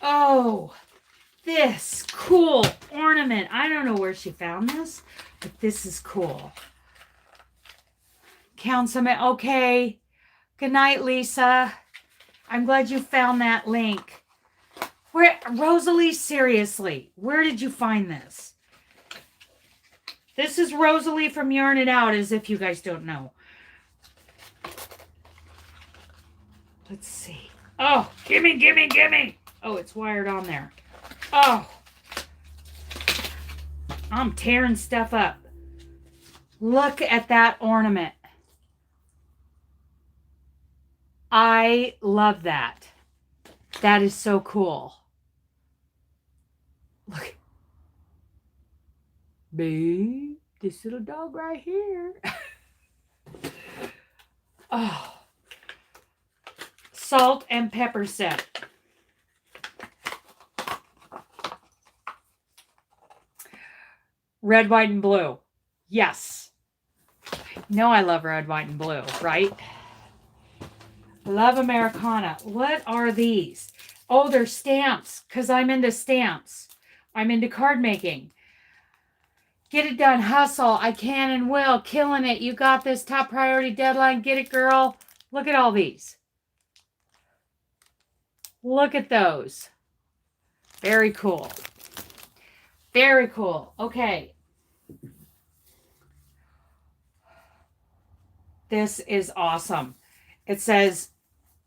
Oh, this cool ornament. I don't know where she found this, but this is cool. Count some. Okay. Good night, Lisa. I'm glad you found that link. Where, Rosalie, seriously, where did you find this? This is Rosalie from Yarn It Out, as if you guys don't know. Let's see. Oh, gimme. Oh, it's wired on there. Oh. I'm tearing stuff up. Look at that ornament. I love that. That is so cool. Look. Babe, this little dog right here. Oh. Salt and pepper set. Red, white, and blue. Yes. No, I love red, white, and blue, right? Love Americana. What are these? Oh, they're stamps, because I'm into stamps. I'm into card making. Get it done. Hustle. I can and will. Killing it. You got this. Top priority deadline. Get it, girl. Look at all these. Look at those. Very cool. Very cool. Okay. This is awesome. It says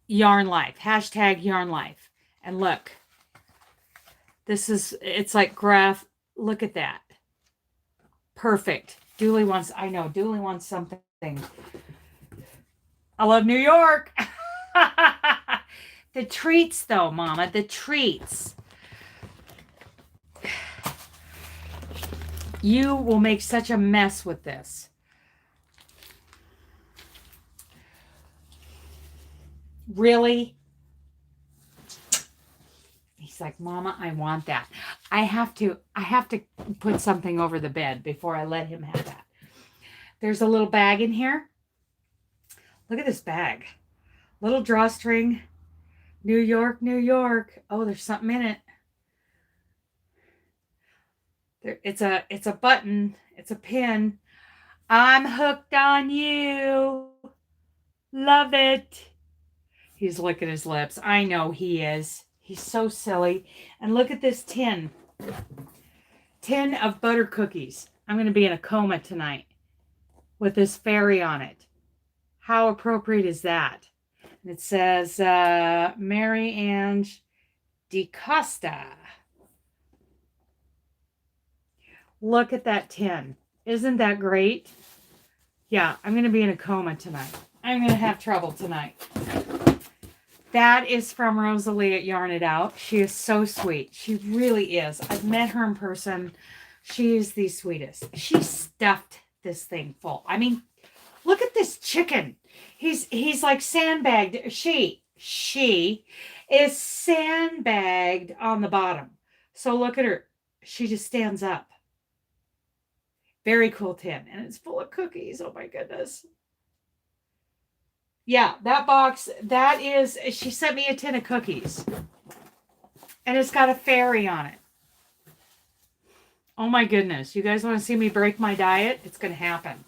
Yarn Life. Hashtag Yarn Life. And look. This is, it's like graph. Look at that. Perfect. Dooley wants something. I love New York. The treats though, Mama. The treats. You will make such a mess with this. Really? He's like, Mama, I want that. I have to put something over the bed before I let him have that. There's a little bag in here. Look at this bag. Little drawstring. New York, New York. Oh, there's something in it. It's a button. It's a pin. I'm hooked on you. Love it. He's licking his lips. I know he is. He's so silly. And look at this tin. Tin of butter cookies. I'm going to be in a coma tonight with this fairy on it. How appropriate is that? And it says Mary Ange DeCosta. Look at that tin. Isn't that great? Yeah, I'm going to be in a coma tonight. I'm going to have trouble tonight. That is from Rosalie at Yarn It Out. She is so sweet. She really is. I've met her in person. She is the sweetest. She stuffed this thing full. I mean, look at this chicken. He's like sandbagged. She she is sandbagged on the bottom. So look at her. She just stands up. Very cool tin. And it's full of cookies. Oh my goodness. Yeah, that box, that is, she sent me a tin of cookies. And it's got a fairy on it. Oh my goodness. You guys want to see me break my diet? It's going to happen.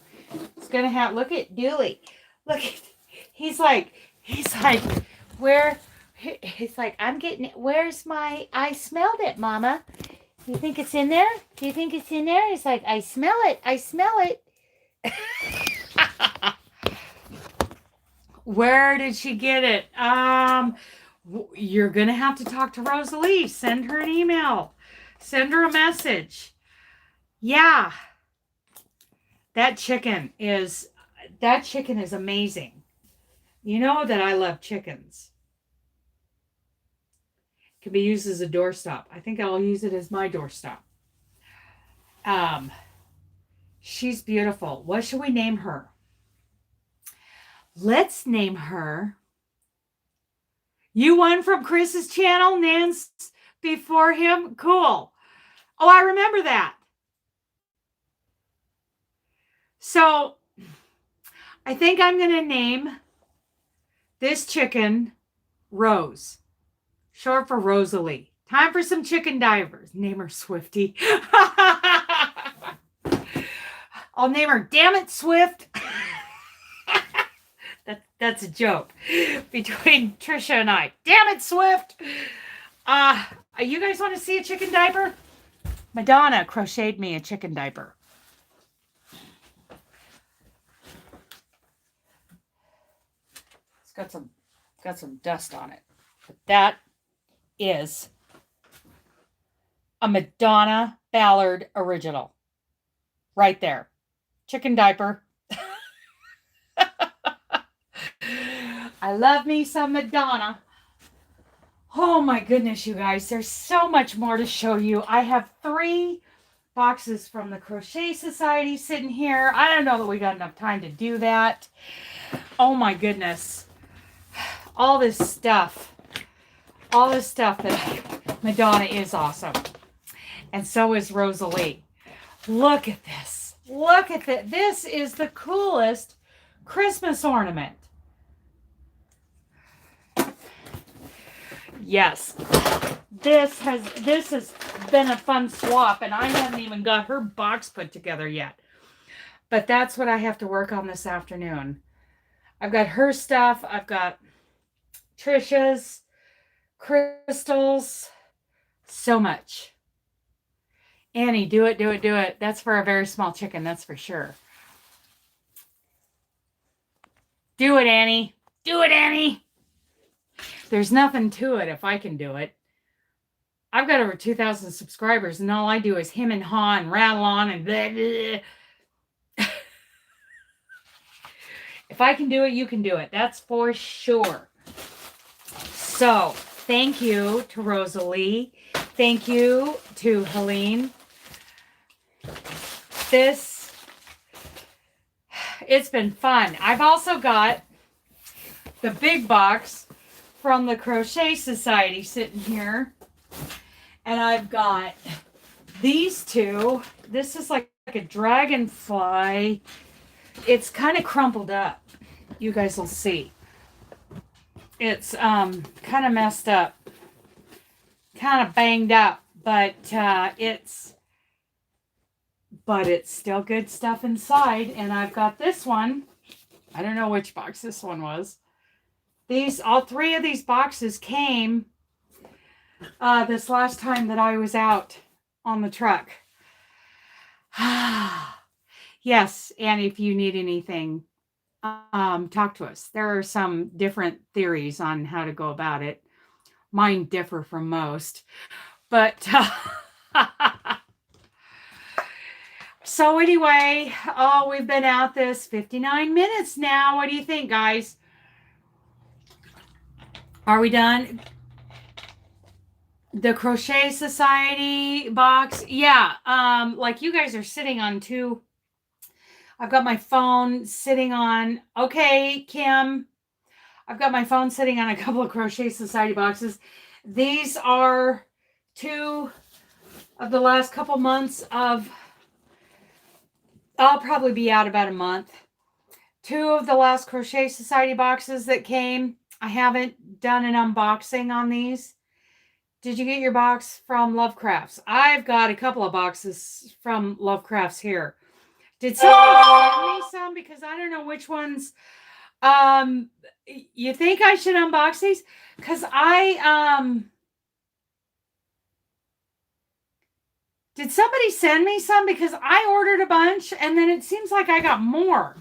It's going to happen. Look at Dooley. Look at, he's like, where, he's like, I'm getting it. Where's my, I smelled it, Mama. You think it's in there? Do you think it's in there? He's like, I smell it. I smell it. Where did she get it? You're going to have to talk to Rosalie. Send her an email. Send her a message. Yeah. That chicken is amazing. You know that I love chickens. It can be used as a doorstop. I think I'll use it as my doorstop. She's beautiful. What should we name her? Let's name her. You won from Chris's channel, Nance, before him. Cool. Oh, I remember that. So I think I'm going to name this chicken Rose, short for Rosalie. Time for some chicken divers. Name her Swifty. I'll name her Damn It Swift. That's a joke between Trisha and I. Damn it, Swift. You guys want to see a chicken diaper? Madonna crocheted me a chicken diaper. It's got some dust on it. But that is a Madonna Ballard original. Right there. Chicken diaper. I love me some Madonna. Oh my goodness, you guys. There's so much more to show you. I have 3 boxes from the Crochet Society sitting here. I don't know that we got enough time to do that. Oh my goodness. All this stuff that Madonna is awesome. And so is Rosalie. Look at this. Look at this. This is the coolest Christmas ornament. Yes, this has been a fun swap, and I haven't even got her box put together yet. But that's what I have to work on this afternoon. I've got her stuff. I've got Trisha's, Crystal's, so much. Annie, do it, do it, do it. That's for a very small chicken, that's for sure. Do it, Annie. Do it, Annie. There's nothing to it if I can do it. I've got over 2,000 subscribers, and all I do is him and haw and rattle on and blah, blah. If I can do it, you can do it. That's for sure. So, thank you to Rosalie. Thank you to Helene. It's been fun. I've also got the big box from the Crochet Society sitting here. And I've got these 2. This is like a dragonfly. It's kind of crumpled up. You guys will see. It's kind of messed up. Kind of banged up. But it's still good stuff inside. And I've got this one. I don't know which box this one was. All 3 of these boxes came this last time that I was out on the truck. Yes, and if you need anything, talk to us. There are some different theories on how to go about it. Mine differ from most. But so anyway, we've been at this 59 minutes now. What do you think, guys? Are we done? The Crochet Society box. Yeah. Like you guys are sitting on 2. I've got my phone sitting on. Okay, Kim. I've got my phone sitting on a couple of Crochet Society boxes. These are 2 of the last couple months of, I'll probably be out about a month. 2 of the last Crochet Society boxes that came. I haven't done an unboxing on these. Did you get your box from Lovecrafts? I've got a couple of boxes from Lovecrafts here. Did somebody send me some? Because I don't know which ones. You think I should unbox these? Because did somebody send me some? Because I ordered a bunch and then it seems like I got more.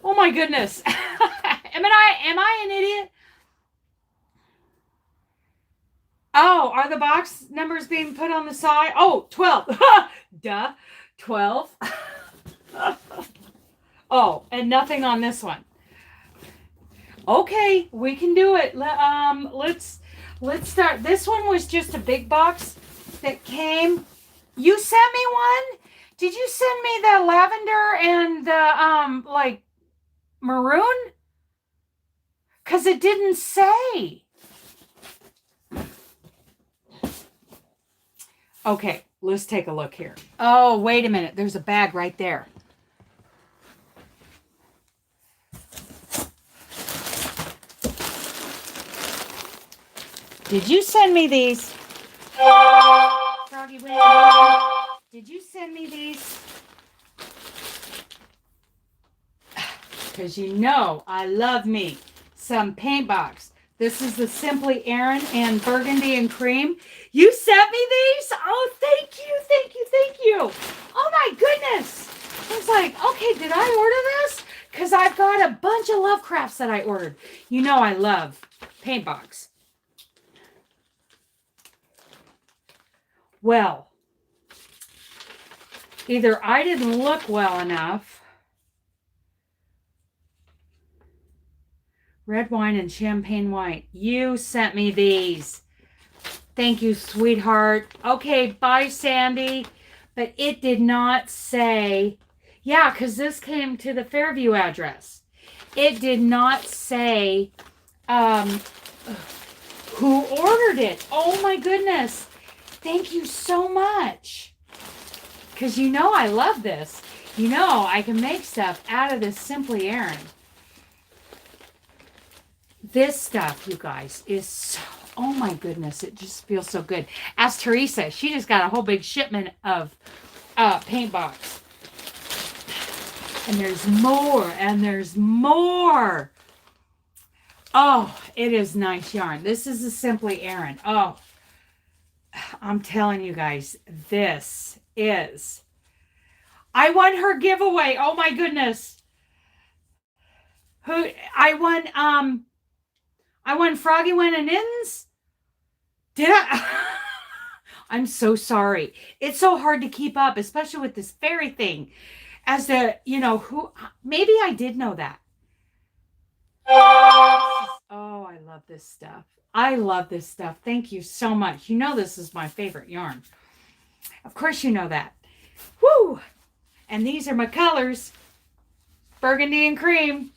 Oh my goodness. Am I an idiot? Oh, are the box numbers being put on the side? Oh, 12. Duh. 12. Oh, and nothing on this one. Okay, we can do it. Let's start. This one was just a big box that came. You sent me one? Did you send me the lavender and the like maroon? Cuz it didn't say. Okay, let's take a look here. Oh, wait a minute. There's a bag right there. Did you send me these? Froggy Winnie, did you send me these? Because you know I love me some paint box. This is the Simply Erin and Burgundy and Cream. You sent me these? Oh, thank you, thank you, thank you. Oh my goodness. I was like, okay, did I order this? Because I've got a bunch of Lovecrafts that I ordered. You know I love paint box. Well, either I didn't look well enough. Red wine and champagne white. You sent me these. Thank you, sweetheart. Okay, bye, Sandy. But it did not say. Yeah, because this came to the Fairview address. It did not say who ordered it. Oh, my goodness. Thank you so much. Because you know I love this. You know I can make stuff out of this Simply Erin. This stuff, you guys, is so, oh my goodness, it just feels so good. Ask Teresa. She just got a whole big shipment of paint box. And there's more, and there's more. Oh, it is nice yarn. This is a Simply Erin. Oh, I'm telling you guys, this is. I won her giveaway. Oh my goodness. I won Froggy Win and Ins. Did I? I'm so sorry. It's so hard to keep up, especially with this fairy thing. As to, you know, who, maybe I did know that. Oh, I love this stuff. I love this stuff. Thank you so much. You know this is my favorite yarn. Of course you know that. Woo! And these are my colors. Burgundy and Cream.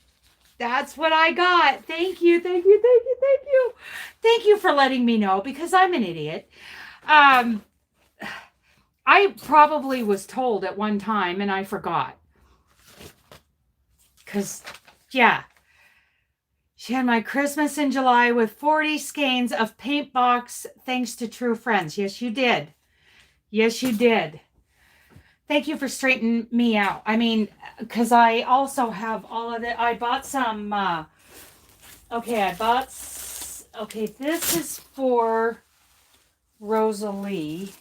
That's what I got. Thank you, thank you, thank you, thank you. Thank you for letting me know because I'm an idiot. I probably was told at one time and I forgot. Because, yeah. She had my Christmas in July with 40 skeins of paint box thanks to true friends. Yes, you did. Yes, you did. Thank you for straightening me out. I mean, because I also have all of it. I bought some, okay, this is for Rosalie.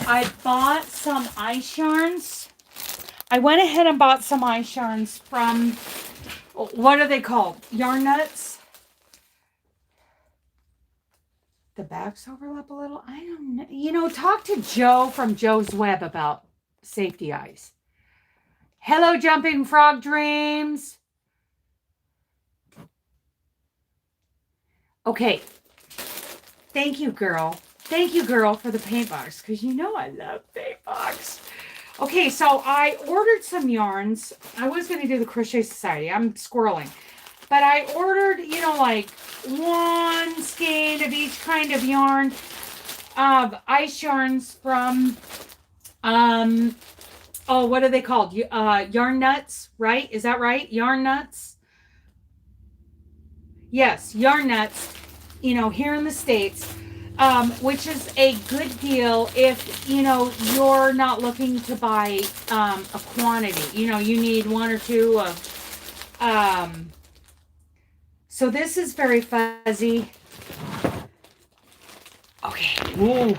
I bought some ice yarns. I went ahead and bought some ice yarns from, what are they called? Yarn Nuts? The backs overlap a little? I don't know. You know, talk to Joe from Joe's Web about safety eyes. Hello, Jumping Frog Dreams. Okay. Thank you, girl. Thank you, girl, for the paint box. Because you know I love paint box. Okay, so I ordered some yarns. I was going to do the Crochet Society. I'm squirreling. But I ordered, like one skein of each kind of yarn of ice yarns from, oh, what are they called? Yarn Nuts, right? Is that right? Yarn Nuts? Yes, Yarn Nuts, here in the States, which is a good deal if, you're not looking to buy a quantity. You need one or two of, so this is very fuzzy. Okay. Ooh.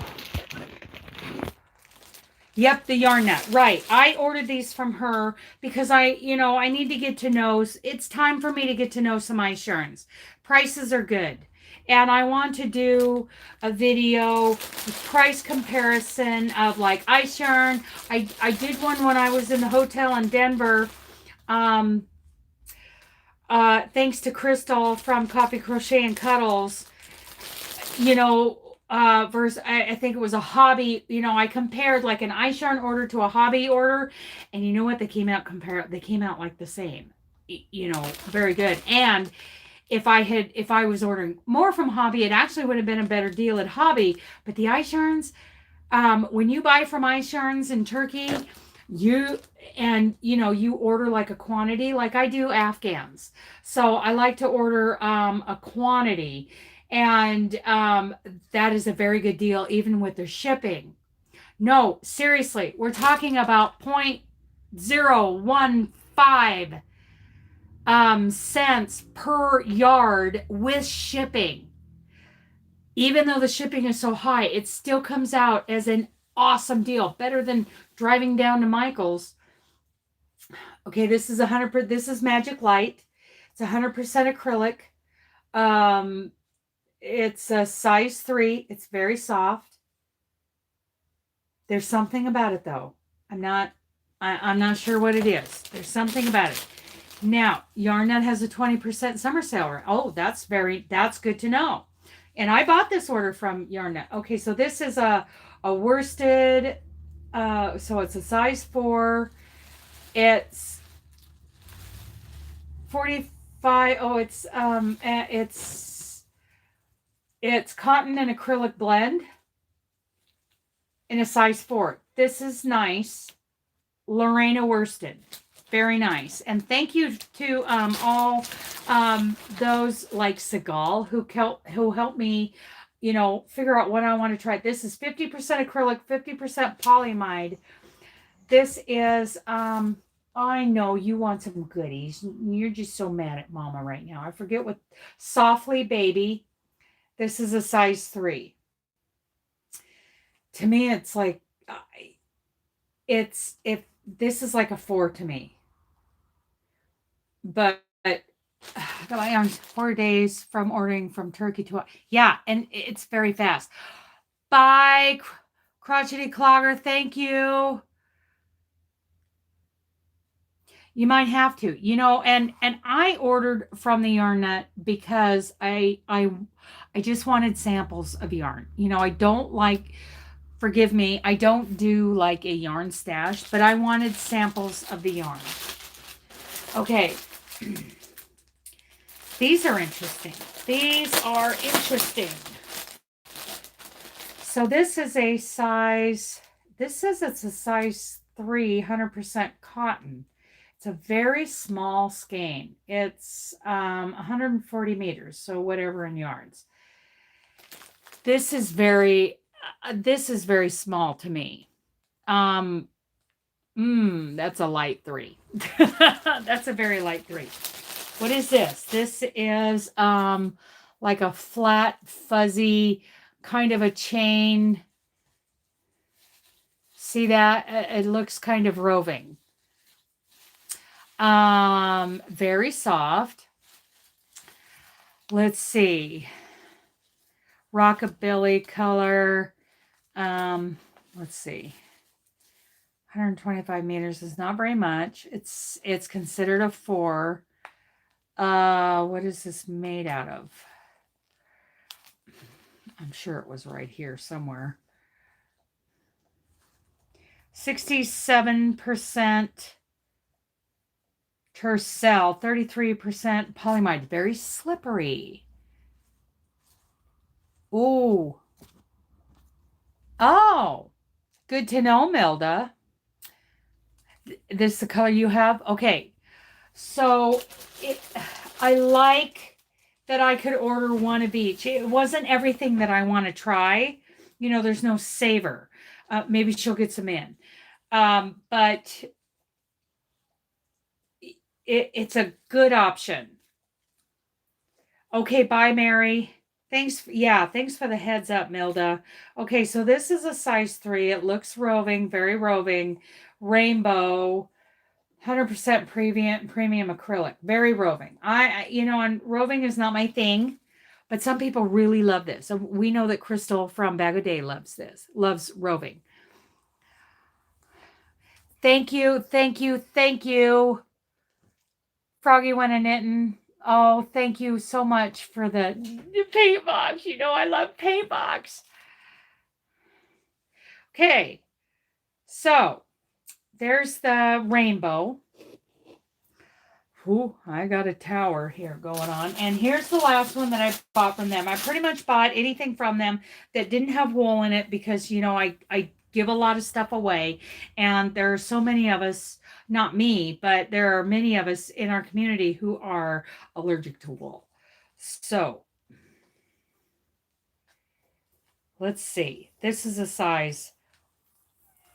Yep, the yarn net. Right. I ordered these from her because I need to get to know. It's time for me to get to know some ice yarns. Prices are good. And I want to do a video price comparison of like ice yarn. I did one when I was in the hotel in Denver. Um, Thanks to Crystal from Coffee Crochet and Cuddles. Versus I think it was a hobby. I compared like an ice yarn order to a hobby order, and you know what? They came out like the same. Very good. And if I was ordering more from hobby, it actually would have been a better deal at hobby. But the ice yarns, when you buy from ice yarns in Turkey, you order like a quantity, like I do Afghans. So I like to order a quantity, and that is a very good deal even with the shipping. No, seriously, we're talking about 0.015 cents per yard with shipping. Even though the shipping is so high, it still comes out as an awesome deal, better than driving down to Michael's. Okay, this is 100%. This is Magic Light. It's 100% acrylic. It's a size 3. It's very soft. There's something about it though. I'm not sure what it is. There's something about it. Now, Yarnnet has a 20% summer sale. Oh, that's good to know. And I bought this order from Yarnnet. Okay, so this is a worsted, so it's a size 4. It's 45. Oh, it's cotton and acrylic blend in a size 4. This is nice. Lorena Worsted. Very nice. And thank you to all those like Segal who helped me, figure out what I want to try. This is 50% acrylic, 50% polyamide. This is I know you want some goodies. You're just so mad at Mama right now. I forget what. Softly Baby. This is a size 3. To me, it's like it's if this is like a 4 to me. But I got my arms 4 days from ordering from Turkey to yeah, and it's very fast. Bye, crotchety clogger. Thank you. You might have to, and I ordered from the Yarn Nut because I just wanted samples of yarn. I don't like, forgive me, I don't do like a yarn stash, but I wanted samples of the yarn. Okay. These are interesting. So this is a size, this says it's a size 3, 100% cotton. It's a very small skein. It's 140 meters, so whatever in yards. This is very small to me. That's a light 3. That's a very light 3. What is this? This is like a flat, fuzzy kind of a chain. See that? It looks kind of roving. Very soft. Let's see. Rockabilly color. Let's see. 125 meters is not very much. It's considered a 4. What is this made out of? I'm sure it was right here somewhere. 67% tercel, 33% polyamide. Very slippery. Ooh. Oh, good to know, Milda. This is the color you have? Okay. So I like that I could order one of each. It wasn't everything that I want to try. You know, there's no savor. Maybe she'll get some in. But it's a good option. Okay, bye, Mary. Thanks. Yeah, thanks for the heads up, Milda. Okay, so this is a size 3. It looks roving, very roving, rainbow, 100% premium acrylic, very roving. And roving is not my thing, but some people really love this. So we know that Crystal from Bag o' Day loves roving. Thank you, thank you, thank you. Froggy went a knitting. Oh, thank you so much for the paint box. You know I love paint box. Okay, so there's the rainbow. Ooh, I got a tower here going on. And here's the last one that I bought from them. I pretty much bought anything from them that didn't have wool in it because, I give a lot of stuff away. And there are so many of us, not me, but there are many of us in our community who are allergic to wool. So let's see. This is a size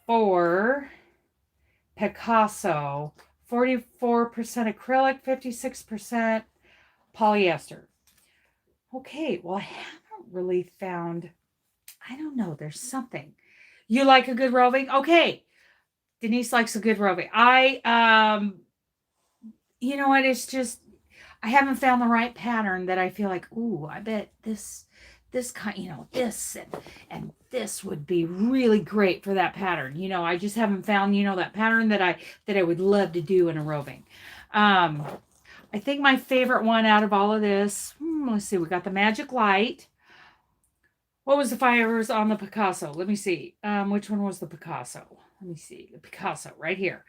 4 Picasso, 44% acrylic, 56% polyester. Okay, well, I haven't really found, I don't know, there's something. You like a good roving? Okay. Denise likes a good roving. You know what? It's just, I haven't found the right pattern that I feel like, ooh, I bet this kind, this and this would be really great for that pattern. I just haven't found, that pattern that I would love to do in a roving. I think my favorite one out of all of this, let's see, we got the Magic Light. What was the fibers on the Picasso? Let me see. Which one was the Picasso? Let me see. The Picasso right here.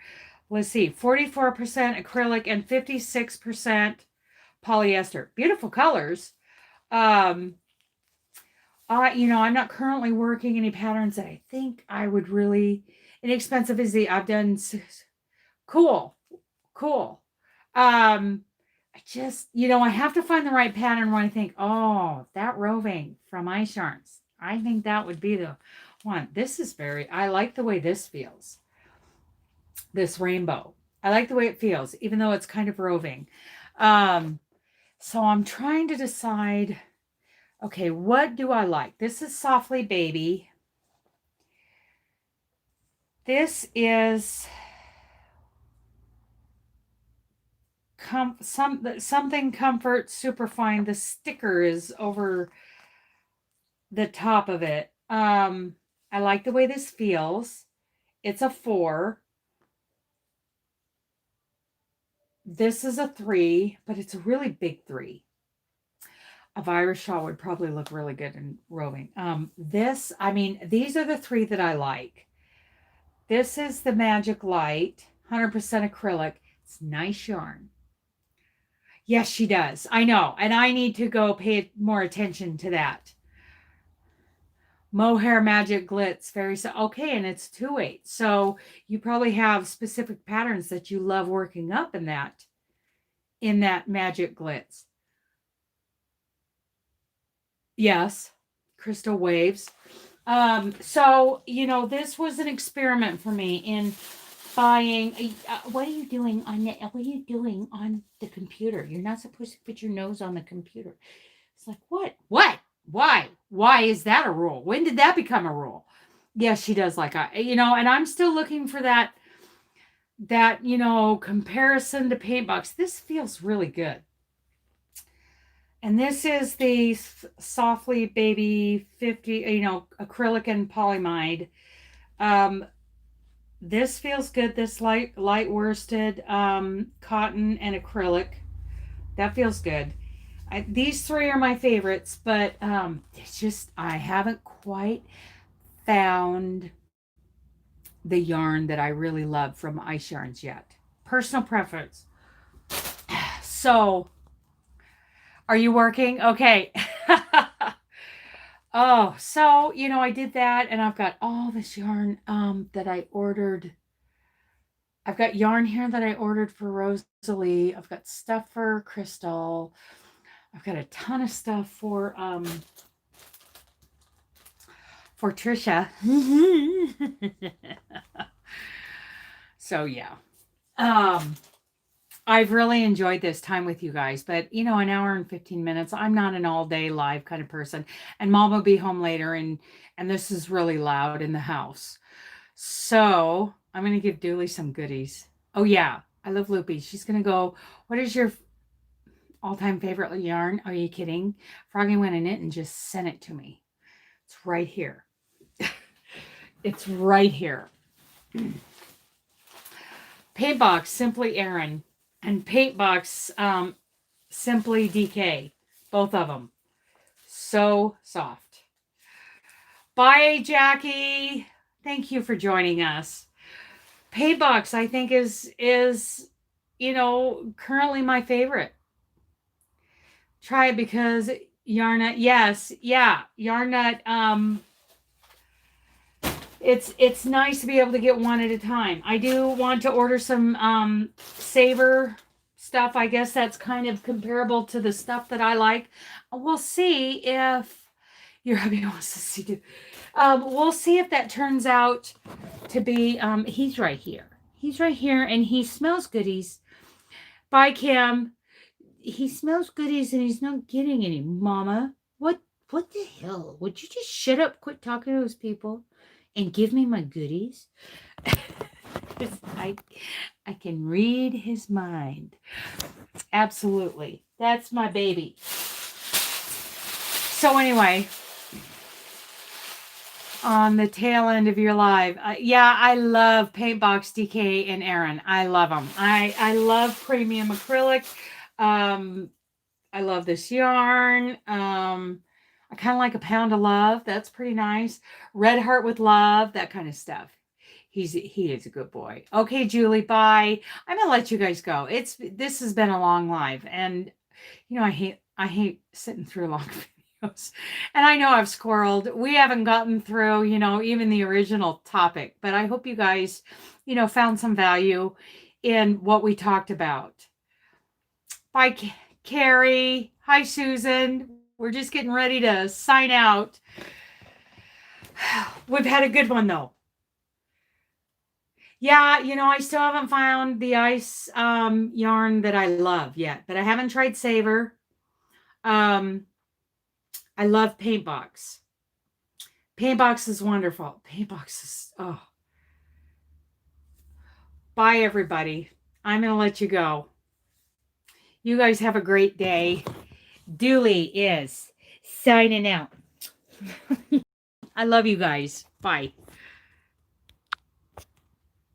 Let's see. 44% acrylic and 56% polyester. Beautiful colors. I'm not currently working any patterns that I think I would really inexpensive is I've done cool. I just, I have to find the right pattern when I think, oh, that roving from Ice Yarns. I think that would be the one. I like the way this feels. This rainbow. I like the way it feels, even though it's kind of roving. So I'm trying to decide, okay, what do I like? This is Softly Baby. This is something comfort superfine. The sticker is over the top of it. I like the way this feels. It's a 4. This is a 3, but it's a really big 3. A virus shawl would probably look really good in roving. These are the 3 that I like. This is the Magic Light, 100% acrylic. It's nice yarn. Yes, she does. I know. And I need to go pay more attention to that. Mohair Magic Glitz. Okay, and it's 2/8. So you probably have specific patterns that you love working up in that Magic Glitz. Yes. Crystal Waves. So, this was an experiment for me in buying. What are you doing on the computer? You're not supposed to put your nose on the computer. It's like, what? Why is that a rule? When did that become a rule? Yes, she does and I'm still looking for that comparison to paint box. This feels really good. And this is the Softly Baby 50, acrylic and polyamide. This feels good. This light worsted cotton and acrylic. That feels good. These 3 are my favorites, but it's just I haven't quite found the yarn that I really love from Ice Yarns yet. Personal preference. So, are you working? Okay. Oh, so, I did that and I've got all this yarn that I ordered. I've got yarn here that I ordered for Rosalie. I've got stuff for Crystal. I've got a ton of stuff for Trisha. So yeah. I've really enjoyed this time with you guys, but an hour and 15 minutes. I'm not an all day live kind of person, and Mom will be home later, and this is really loud in the house. So I'm going to give Dooley some goodies. Oh yeah. I love Loopy. She's going to go, what is your all-time favorite yarn? Are you kidding? Froggy went in it and just sent it to me. It's right here. It's right here. Paintbox Simply Erin and Paintbox Simply DK. Both of them. So soft. Bye, Jackie. Thank you for joining us. Paintbox, I think, is currently my favorite. Try it because Yarnut, yes, yeah, Yarnut, it's nice to be able to get one at a time. I do want to order some Saver stuff. I guess that's kind of comparable to the stuff that I like. We'll see if your hubby wants to see too. We'll see if that turns out to be, he's right here. He's right here and he smells goodies. Bye, Kim. He smells goodies and he's not getting any. Mama, what the hell? Would you just shut up, quit talking to those people, and give me my goodies? I can read his mind. Absolutely. That's my baby. So anyway, on the tail end of your live, yeah, I love Paintbox DK and Erin. I love them. I love premium acrylic. I love this yarn. I kind of like a pound of love. That's pretty nice. Red Heart with Love, that kind of stuff. He is a good boy. Okay, Julie, bye. I'm gonna let you guys go. This has been a long live, and I hate sitting through long videos. And I know I've squirreled. We haven't gotten through, even the original topic, but I hope you guys, found some value in what we talked about. Bye, Carrie. Hi, Susan. We're just getting ready to sign out. We've had a good one, though. Yeah, I still haven't found the ice yarn that I love yet, but I haven't tried Saver. I love Paintbox. Paintbox is wonderful. Paintbox is, oh. Bye, everybody. I'm going to let you go. You guys have a great day. Dooley is signing out. I love you guys. Bye.